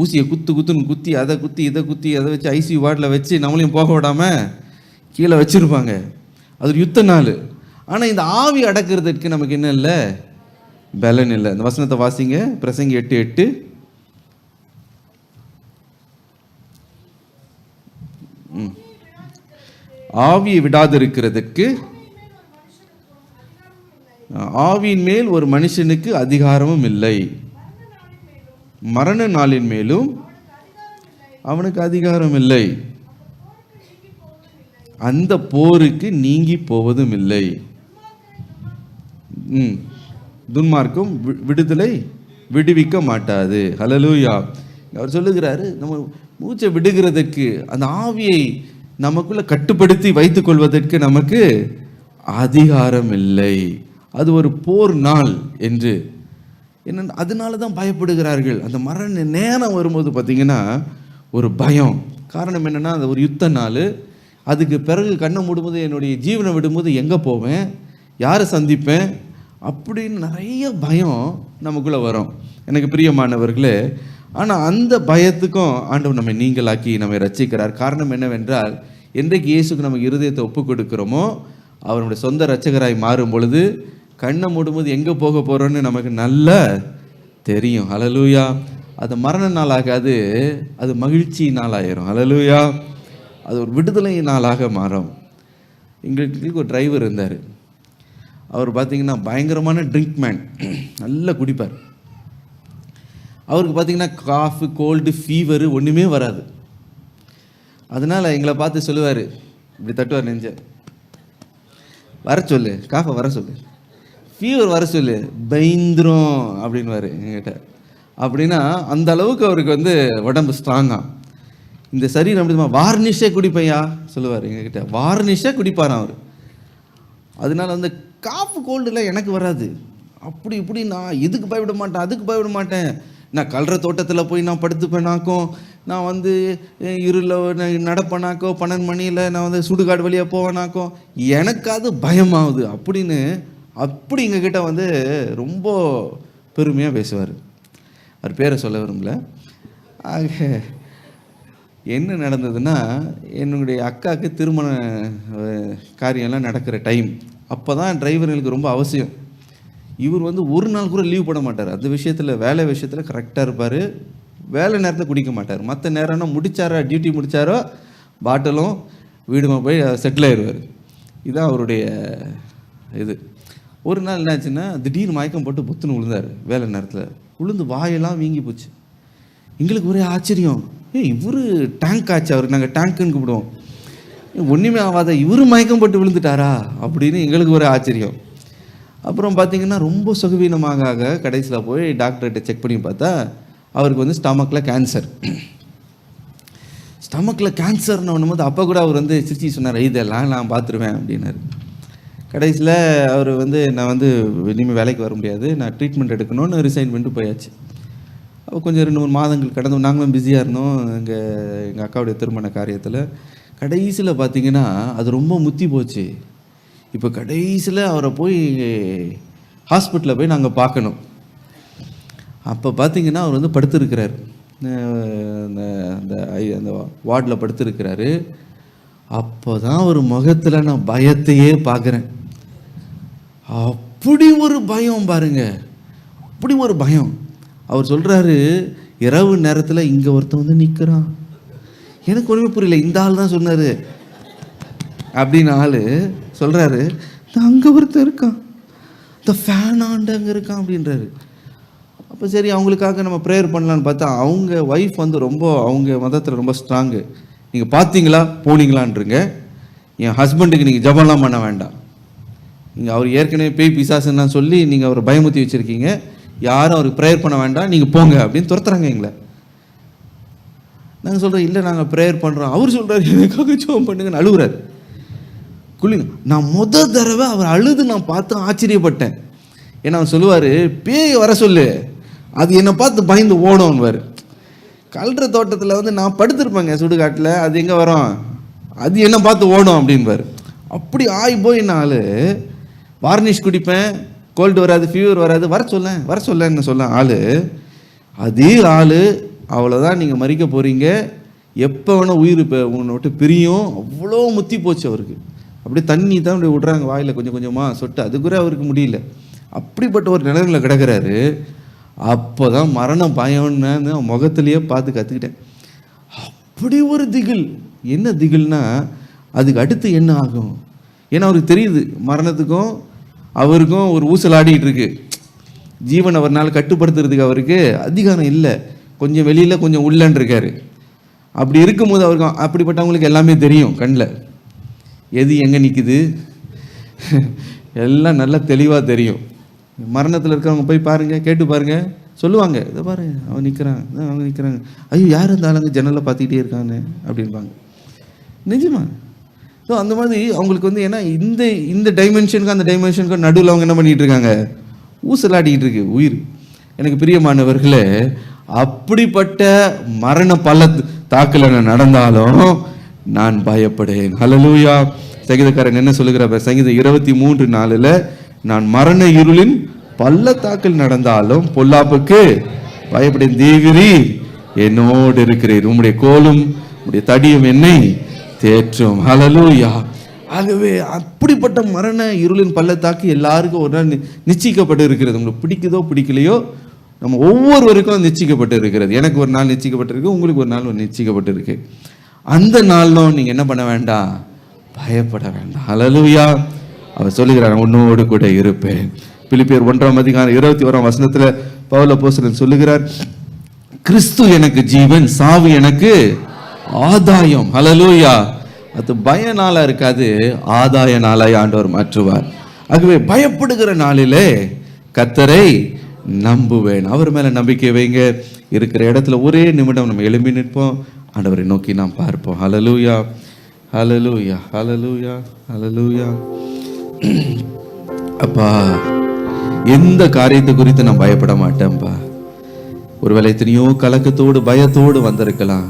ஊசியை குத்துன்னு குத்தி அதை குத்தி இதை குத்தி அதை வச்சு ஐசியூ வார்டில் வச்சு நம்மளையும் போக விடாமல் கீழே வச்சுருப்பாங்க. அது ஒரு யுத்த நாள். ஆனால் இந்த ஆவி அடக்கிறதுக்கு நமக்கு என்ன இல்லை, பலன் இல்லை. இந்த வசனத்தை வாசிங்க, பிரசங்கி 8:8. ஆவியை விடாதிருக்கிறதுக்கு ஆவியின் மேல் ஒரு மனுஷனுக்கு அதிகாரமும் இல்லை, மரண நாளின் மேலும் அவனுக்கு அதிகாரம் இல்லை, அந்த போருக்கு நீங்கி போவதும் இல்லை. துன்மார்க்கம் விடுவிக்க மாட்டாது. ஹல்லேலூயா. அவர் சொல்லுகிறாரு, நம்ம மூச்சை விடுகிறதுக்கு அந்த ஆவியை நமக்குள்ள கட்டுப்படுத்தி வைத்துக் கொள்வதற்கு நமக்கு அதிகாரம் இல்லை. அது ஒரு போர் நாள் என்று என்ன, அதனால தான் பயப்படுகிறார்கள். அந்த மரண நேரம் வரும்போது பார்த்தீங்கன்னா ஒரு பயம். காரணம் என்னென்னா, அது ஒரு யுத்த நாள். அதுக்கு பிறகு கண்ணை மூடும்போது என்னுடைய ஜீவனை விடும்போது எங்கே போவேன், யாரை சந்திப்பேன், அப்படின்னு நிறைய பயம் நமக்குள்ளே வரும். எனக்கு பிரியமானவர்களே, ஆனால் அந்த பயத்துக்கும் ஆண்டவர் நம்மை நீங்களாக்கி நம்மை ரட்சிக்கிறார். காரணம் என்னவென்றால், என்றைக்கு இயேசுக்கு நம்ம இருதயத்தை ஒப்பு கொடுக்கிறோமோ, அவருடைய சொந்த இரட்சகராய் மாறும் பொழுது கண்ணை மூடும்போது எங்கே போக போகிறோன்னு நமக்கு நல்லா தெரியும். ஹல்லேலூயா. அது மரண நாள் ஆகாது, அது மகிழ்ச்சி நாளாயிரும். ஹல்லேலூயா. அது ஒரு விடுதலை நாளாக மாறும். எங்களுக்கு ஒரு டிரைவர் இருந்தார். அவர் பார்த்திங்கன்னா பயங்கரமான ட்ரிங்க் மேன், நல்லா குடிப்பார். அவருக்கு பார்த்திங்கன்னா காஃபு, கோல்டு, ஃபீவரு ஒன்றுமே வராது. அதனால் எங்களை பார்த்து சொல்லுவார், இப்படி தட்டுவார் நெஞ்ச, வர சொல்லு, காஃபை வர சொல்லு, ஃபீவர் வர சொல்லு, பயந்துரும் அப்படின்வார் எங்கிட்ட. அப்படின்னா அந்த அளவுக்கு அவருக்கு வந்து உடம்பு ஸ்ட்ராங்காக. இந்த சரீரம் அப்படி வார்னிஷே குடிப்பையா சொல்லுவார் எங்ககிட்ட, வார்னிஷே குடிப்பாராம் அவர். அதனால அந்த காஃபு கோல்டுலாம் எனக்கு வராது. அப்படி இப்படி நான் இதுக்கு பயப்பட மாட்டேன், அதுக்கு பயப்பட மாட்டேன். நான் கல்ற தோட்டத்தில் போய் நான் படுத்துப்பேனாக்கும், நான் வந்து இருளில் நடப்பேனாக்கோ, 12 மணியில் நான் வந்து சுடுகாடு வழியாக போவேனாக்கும், எனக்கு அது பயமாகுது அப்படின்னு அப்படி எங்ககிட்ட வந்து ரொம்ப பெருமையாக பேசுவார். அவர் பேரை சொல்ல விரும்பல. ஆக என்ன நடந்ததுன்னா, என்னுடைய அக்காவுக்கு திருமண காரியம்லாம் நடக்கிற டைம். அப்போ தான் டிரைவர்களுக்கு ரொம்ப அவசியம். இவர் வந்து ஒரு நாள் கூட லீவ் போட மாட்டார். அந்த விஷயத்தில், வேலை விஷயத்தில் கரெக்டாக இருப்பார். வேலை நேரத்தில் குடிக்க மாட்டார். மற்ற நேரம்னா முடித்தாரோ, டியூட்டி முடித்தாரோ, பாட்டிலும் வீடுமா போய் செட்டில் ஆயிடுவார். இதுதான் அவருடைய இது. ஒரு நாள் என்னாச்சுன்னா, திடீர்னு மயக்கம் போட்டு புத்துன்னு விழுந்தார் வேலை நேரத்தில். விழுந்து வாயெல்லாம் வீங்கி போச்சு. எங்களுக்கு ஒரே ஆச்சரியம். இவரு டேங்க் ஆச்சு, அவருக்கு நாங்கள் டேங்க்குன்னு கூப்பிடுவோம். ஒன்றுமே ஆகாத இவரு மயக்கம் போட்டு விழுந்துட்டாரா அப்படின்னு எங்களுக்கு ஒரே ஆச்சரியம். அப்புறம் பார்த்தீங்கன்னா ரொம்ப சுகவீனமாக கடைசியில் போய் டாக்டர்கிட்ட செக் பண்ணி பார்த்தா அவருக்கு வந்து ஸ்டமக்கில் கேன்சர். ஸ்டமக்கில் கேன்சர்னு ஒன்றும்போது அப்போ கூட அவர் வந்து சிரிச்சி சொன்னார், இதெல்லாம் நான் பார்த்துருவேன் அப்படின்னாரு. கடைசியில் அவர் வந்து நான் வந்து இனிமேல் வேலைக்கு வர முடியாது, நான் ட்ரீட்மெண்ட் எடுக்கணும்னு ரிசைன் பண்ணிட்டு போயாச்சு. அப்போ கொஞ்சம் 2-3 மாதங்கள் கடந்து நாங்களும் பிஸியாக இருந்தோம் எங்கள் அக்காவுடைய திருமண காரியத்தில். கடைசியில் பார்த்தீங்கன்னா அது ரொம்ப முத்தி போச்சு. இப்போ கடைசியில் அவரை போய் ஹாஸ்பிட்டலில் போய் நாங்கள் பார்க்கணும். அப்போ பார்த்தீங்கன்னா அவர் வந்து படுத்திருக்கிறார், அந்த வார்டில் படுத்திருக்கிறாரு. அப்போ தான் ஒரு முகத்தில் நான் பயத்தையே பார்க்குறேன். அப்படி ஒரு பயம் பாருங்க, அப்படி ஒரு பயம். அவர் சொல்கிறாரு, இரவு நேரத்தில் இங்கே ஒருத்தன் வந்து நிற்கிறான். எனக்கு ஒன்றுமே புரியல, இந்த ஆள் தான் சொன்னார் அப்படின்னு ஆள் சொல்கிறாரு, அங்கே ஒருத்தன் இருக்கான், இந்த ஃபேன் ஆண்டு அங்கே இருக்கான் அப்படின்றாரு. அப்போ சரி அவங்களுக்காக நம்ம ப்ரேயர் பண்ணலான்னு பார்த்தா அவங்க ஒய்ஃப் வந்து ரொம்ப அவங்க மதத்தில் ரொம்ப ஸ்ட்ராங்கு. நீங்கள் பார்த்தீங்களா போனீங்களான்றங்க, என் ஹஸ்பண்டுக்கு நீங்கள் ஜபம்லாம் பண்ண வேண்டாம், நீங்கள் அவர் ஏற்கனவே பேய் பிசாசுன்னு சொல்லி நீங்கள் அவரை பயமுத்தி வச்சுருக்கீங்க, யாரும் அவருக்கு ப்ரேயர் பண்ண வேண்டாம், நீங்கள் போங்க அப்படின்னு துரத்துறாங்க எங்களை. நாங்கள் சொல்கிறோம் இல்லை நாங்கள் ப்ரேயர் பண்ணுறோம். அவர் சொல்கிறார் எனக்காக ஜெபம் பண்ணுங்கன்னு அழுகுறாரு. குளிங்க. நான் தடவை அவர் அழுது நான் பார்த்து ஆச்சரியப்பட்டேன். ஏன்னா அவர் சொல்லுவார், பேய் வர சொல்லு, அது என்னை பார்த்து பயந்து ஓடும்வார். கல்ற தோட்டத்தில் வந்து நான் படுத்திருப்பேங்க சுடுகாட்டில், அது எங்கே வரும், அது என்னை பார்த்து ஓடும் அப்படின்பார். அப்படி ஆகி போய் நான் வார்னிஷ் குடிப்பேன், கோல்டு வராது, ஃபீவர் வராது, வர சொல்லன்னு சொல்ல ஆள். அதே ஆள் அவ்வளோதான், நீங்கள் மறிக்க போகிறீங்க, எப்போ வேணால் உயிர் உன்னை விட்டு பிரியும். அவ்வளோ முத்தி போச்சு அவருக்கு. அப்படியே தண்ணி தான் அப்படி விட்றாங்க வாயில் கொஞ்சம் கொஞ்சமாக சொட்டு, அது கூட அவருக்கு முடியல. அப்படிப்பட்ட ஒரு நிலைமையில் கிடக்கிறாரு. அப்போ தான் மரண பயம்னு முகத்திலேயே பார்த்து கற்றுக்கிட்டேன். அப்படி ஒரு திகில். என்ன திகில்னா அதுக்கு அடுத்து என்ன ஆகும், ஏன்னா அவருக்கு தெரியுது மரணத்துக்கும் அவருக்கும் ஒரு ஊசல் ஆடிட்டு இருக்கு. ஜீவன் அவர்னால கட்டுப்படுத்துறதுக்கு அவருக்கு அதிகாரம் இல்லை, கொஞ்சம் வெளியில் கொஞ்சம் உள்ளன்னு இருக்காரு. அப்படி இருக்கும்போது அவருக்கு அப்படிப்பட்டவங்களுக்கு எல்லாமே தெரியும், கண்ணில் எது எங்கே நிற்குது எல்லாம் நல்லா தெளிவாக தெரியும். மரணத்தில் இருக்கிறவங்க போய் பாருங்கள், கேட்டு பாருங்கள், சொல்லுவாங்க, இதை பாருங்க அவன் நிற்கிறான், அவங்க நிற்கிறாங்க, ஐயோ யார் இந்த ஆளுங்க ஜன்னலில் பார்த்துக்கிட்டே இருக்காங்க அப்படின்பாங்க. நிஜமா. ஸோ அந்த மாதிரி அவங்களுக்கு வந்து ஏன்னா இந்த டைமென்ஷனுக்கு அந்த டைமென்ஷனுக்கு நடுவில் அவங்க என்ன பண்ணிகிட்டு இருக்காங்க, ஊசலாடிக்கிட்டு இருக்கு உயிர். எனக்கு பிரியமானவர்களே, அப்படிப்பட்ட மரண தாக்கல நடந்தாலும் நான் பயப்படேன். ஹல்லேலூயா. சங்கீதக்காரன் என்ன சொல்லுகிறார், சங்கீதம் 23:4, நான் மரண இருளின் பள்ளத்தாக்கில் நடந்தாலும் பொல்லாப்புக்கு பயப்படேன், தேவரீ என்னோடு இருக்கிறீர், உம்முடைய கோலும் உம்முடைய தடியும் என்னை தேற்றும். ஹல்லேலூயா. ஆகவே அப்படிப்பட்ட மரண இருளின் பள்ளத்தாக்கு எல்லாருக்கும் ஒரு நாள் நிச்சயிக்கப்பட்டு இருக்கிறது. உங்களுக்கு பிடிக்குதோ பிடிக்கலையோ நம்ம ஒவ்வொருவருக்கும் நிச்சயிக்கப்பட்டு இருக்கிறது. எனக்கு ஒரு நாள் நிச்சயிக்கப்பட்டிருக்கு, உங்களுக்கு ஒரு நாள் நிச்சயிக்கப்பட்டிருக்கு. அந்த நாளும் நீங்கள் என்ன பண்ண வேண்டாம், பயப்பட வேண்டாம். ஹல்லேலூயா. அவர் சொல்லுகிறார், உன்னோடு கூட இருப்பேன். பிலிப்பியர் 1:21 பவுல் அப்போஸ்தலன் சொல்லுகிறார், கிறிஸ்து எனக்கு ஜீவன், சாவு எனக்கு ஆதாயம். ஹல்லேலூயா. அது பய நாளா இருக்காது, ஆதாய நாளாய் ஆண்டவர் மாற்றுவார். ஆகவே பயப்படுகிற நாளிலே கர்த்தரை நம்புவேன். அவர் மேல நம்பிக்கை வைங்க. இருக்கிற இடத்துல ஒரே நிமிடம் நம்ம எழும்பி நிற்போம், ஆண்டவரை நோக்கி நாம் பார்ப்போம். ஹல்லேலூயா, ஹல்லேலூயா, ஹல்லேலூயா, ஹல்லேலூயா. அப்பா, எந்த காரியத்தை குறித்து நான் பயப்பட மாட்டேன்ப்பா. ஒருவேளை எத்தனையோ கலக்கத்தோடு பயத்தோடு வந்திருக்கலாம்.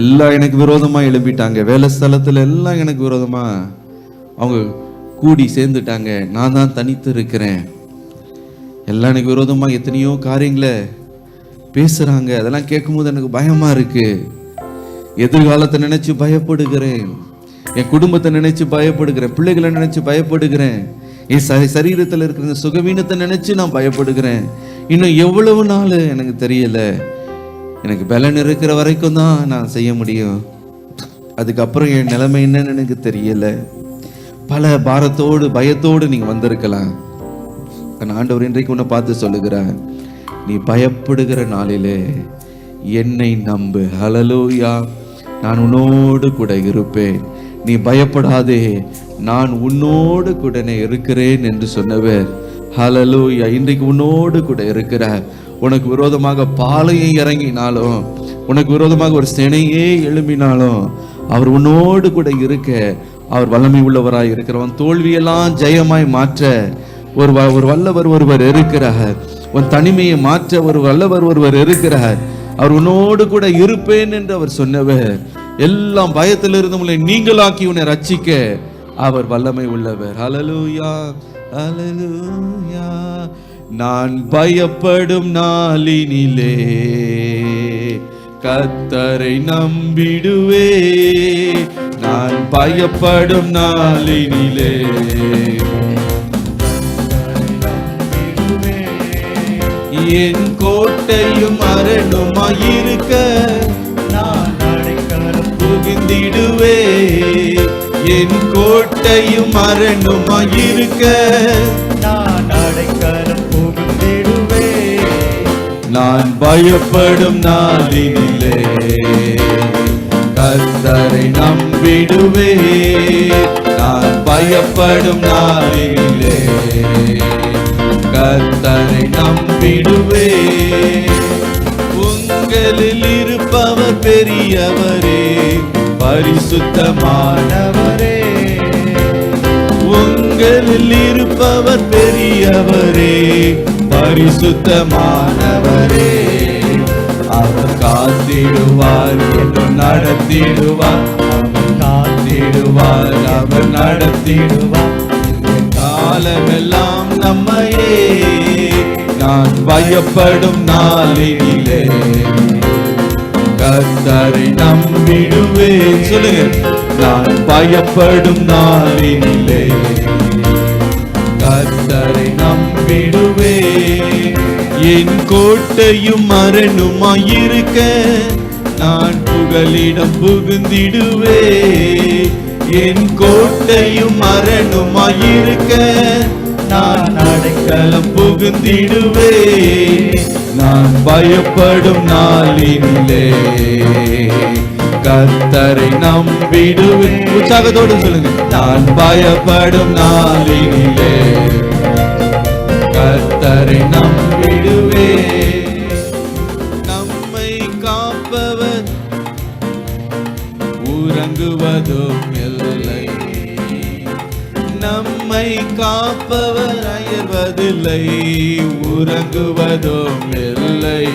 எல்லாம் எனக்கு விரோதமா எழுப்பிட்டாங்க, வேலை ஸ்தலத்துல எல்லாம் எனக்கு விரோதமா அவங்க கூடி சேர்ந்துட்டாங்க, நான் தான் தனித்து இருக்கிறேன். எல்லாம் எனக்கு விரோதமா எத்தனையோ காரியங்களை பேசுறாங்க, அதெல்லாம் கேட்கும்போது எனக்கு பயமா இருக்கு. எதிர்காலத்தை நினைச்சு பயப்படுகிறேன், என் குடும்பத்தை நினைச்சு பயப்படுகிறேன், பிள்ளைகளை நினைச்சு பயப்படுகிறேன், என் சரீரத்தில் இருக்கிற சுகவீனத்தை நினைச்சு நான் பயப்படுகிறேன். இன்னும் எவ்வளவு நாள் எனக்கு தெரியல, எனக்கு பலன் இருக்கிற வரைக்கும் தான் நான் செய்ய முடியும், அதுக்கப்புறம் என் நிலைமை என்னன்னு எனக்கு தெரியல. பல பாரத்தோடு பயத்தோடு நீங்க வந்திருக்கலாம். ஆண்டவர் இன்றைக்கு உன்னை பார்த்து சொல்லுகிறார், நீ பயப்படுகிற நாளிலே என்னை நம்பு. ஹல்லேலூயா. நான் உன்னோடு கூட இருப்பேன், நீ பயப்படாதே, நான் உன்னோடு கூட இருக்கிறேன் என்று சொன்னவர். ஹல்லேலூயா. இன்றைக்கு உன்னோடு கூட இருக்கிறார். உனக்கு விரோதமாக பாளையம் இறங்கினாலும், உனக்கு விரோதமாக ஒரு சேனையே எழும்பினாலும் அவர் உன்னோடு கூட இருக்க அவர் வல்லமை உள்ளவராய் இருக்கிறவன். தோல்வியெல்லாம் ஜெயமாய் மாற்ற ஒரு வல்லவர் ஒருவர் இருக்கிறார். உன் தனிமையை மாற்ற ஒரு வல்லவர் ஒருவர் இருக்கிறார். அவர் உன்னோடு கூட இருப்பேன் என்று அவர் சொன்னவர். எல்லாம் பயத்திலிருந்து உங்களை நீங்களாக்கி உன்னை ரட்சிக்க அவர் வல்லமை உள்ளவர். ஹல்லேலூயா, ஹல்லேலூயா. நான் பயப்படும் நாளினிலே கர்த்தரை நம்பிடுவே. நான் பயப்படும் நாளினிலே என் கோட்டையும் அரணுமாயிருக்க நான் அடைக்கலம் புகுந்திடுவே. என் கோட்டையும் அரணுமாயிருக்க நான் அடைக்கலம் புகுந்திடுவே. நான் பயப்படும் நாளினிலே கர்த்தரை நம்பிடுவே. நான் பயப்படும் நாளினிலே கர்த்தரை நம்பிடுவே. உங்களில் இருப்பவர் பெரியவரே, பரிசுத்தமானவரே. உங்களில் இருப்பவர் பெரியவரே, பரிசுத்தமானவரே. அவர் காத்திடுவார் என்று நடத்திடுவார். அவர் காத்திடுவார், அவர் நடத்திடுவார். காலமெல்லாம் நம்மையே. நான் பயப்படும் நாளினிலே கர்த்தரை நம்பிடுவேன். சொல்லுங்க, நான் பயப்படும் நாளினிலே கர்த்தரை நம்பிடுவேன். என் கோட்டையும் அரணுமாயிருக்க நான் புகலிடம் புகுந்திடுவே. என் கோட்டையும் அரணுமாயிருக்க நான் அடைக்கலம் புகுந்திடுவே. நான் பயப்படும் நாளினிலே கர்த்தரை நம்பிடுவேன். உற்சாகத்தோடு சொல்லுங்க, நான் பயப்படும் நாளினிலே கர்த்தரை நம்பிடுவே. நம்மை காப்பவர் உறங்குவதும் இல்லை, நம்மை காப்பவர் அயர்வதில்லை, உறங்குவதும் இல்லை.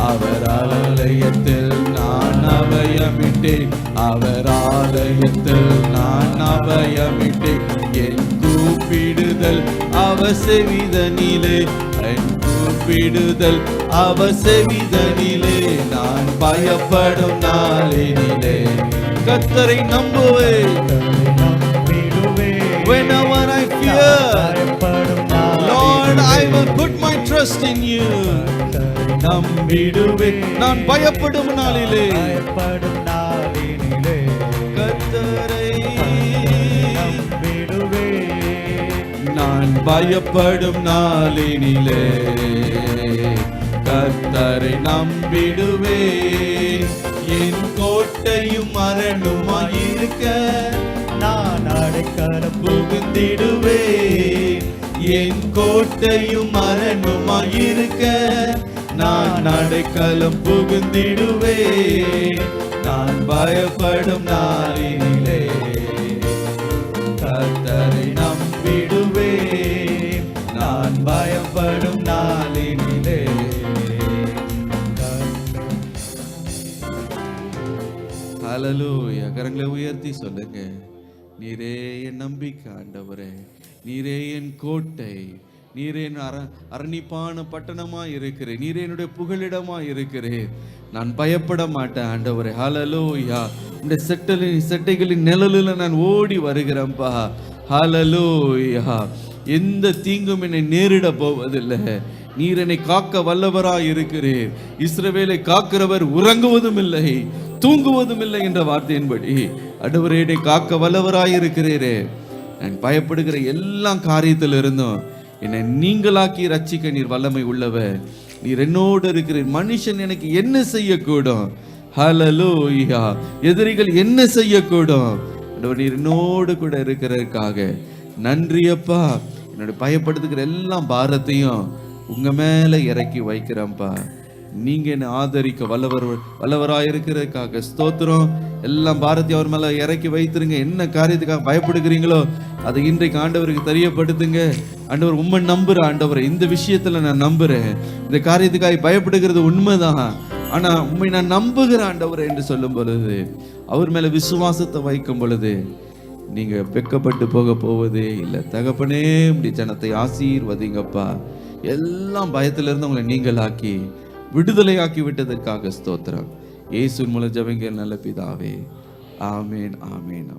அவர் ஆலயத்தில் நான் அபயமிட்டேன், அவர் ஆலயத்தில் நான் அபயமிட்டேன். என் கூப்பிடுதல் அவர் செவிதனிலே, என் கூப்பிடுதல் அவர் செவிதனிலே. நான் பயப்படும் நாளினிலே கர்த்தரை நம்புவேன். Whenever I fear, Lord, I will put my trust in you. நம்பிடுவேன். நான் பயப்படும் நாளிலே கர்த்தரை நான் பயப்படும் நாளினிலே கர்த்தரை நம்பிடுவேன். என் கோட்டையும் அரணுமாயிருக்க நான் அடைக்கலம் புகுந்திடுவேன். என் கோட்டையும் அரணுமாயிருக்க நான் அடைக்கலம் புகுந்திடுவேன். நான் பயப்படும் நாளினிலே கர்த்தரை நம்பிடுவேன். நான் பயப்படும் நாளினிலே ஹல்லேலூயா. கரங்களை உயர்த்தி சொல்லுங்க, நீரே என் நம்பிக்கை ஆண்டவரே, நீரே என் கோட்டை, நீரே என் அரணிப்பான பட்டணமா இருக்கிறேன், நீரே என்னுடைய புகலிடமா இருக்கிறேன். நான் பயப்பட மாட்டேன் ஆண்டவரே. ஹல்லேலூயா. இந்த செட்டைகளின் நிழலில் நான் ஓடி வருகிறேன்ப்பா. ஹல்லேலூயா. எந்த தீங்கும் என்னை நேரிட போவதில்லை. நீர் என்னை காக்க வல்லவராய் இருக்கிறீர். இஸ்ரவேலை காக்கிறவர் உறங்குவதும் இல்லை, தூங்குவதும் இல்லை என்ற வார்த்தையின்படி ஆண்டவரே என்னை காக்க வல்லவராய் இருக்கிறீரே. நான் பயப்படுகிற எல்லா காரியத்தில் இருந்தும் என்னை நீங்களாக்கி ரட்சிக்க நீர் வல்லமை உள்ளவர். நீர் என்னோடு இருக்கிறீர். மனுஷன் எனக்கு என்ன செய்யக்கூடும்? ஹல்லேலூயா. எதிரிகள் என்ன செய்யக்கூடும்? நீர் என்னோடு கூட இருக்கிறதுக்காக நன்றி அப்பா. என்னோட பயப்படுத்துகிற எல்லாம் பாரத்தையும் உங்க மேல இறக்கி வைக்கிறேன்ப்பா. நீங்க என்ன ஆதரிக்க வல்லவராயிருக்கிறதுக்காக ஸ்தோத்திரம். எல்லாம் பாரத்தையும் அவர் மேல இறக்கி வைத்துருங்க. என்ன காரியத்துக்காக பயப்படுகிறீங்களோ அதை இன்றைக்கு ஆண்டவருக்கு தெரியப்படுத்துங்க. ஆண்டவர் உண்மை நம்புறேன் ஆண்டவரை, இந்த விஷயத்துல நான் நம்புறேன், இந்த காரியத்துக்காக பயப்படுகிறது உண்மைதான், ஆனா உண்மை நான் நம்புகிறேன் ஆண்டவரை என்று சொல்லும் பொழுது, அவர் மேல விசுவாசத்தை வைக்கும் பொழுது நீங்க வெட்கப்பட்டு போக போவதே இல்லை. தகப்பனே இப்படி ஜனத்தை ஆசீர்வதிங்கப்பா. எல்லாம் பயத்திலிருந்து உங்களை நீங்களாக்கி விடுதலையாக்கி விட்டதற்காக ஸ்தோத்திரம். இயேசுவின் மூலம் ஜெபங்கள் நல்ல பிதாவே. ஆமேன், ஆமேன்.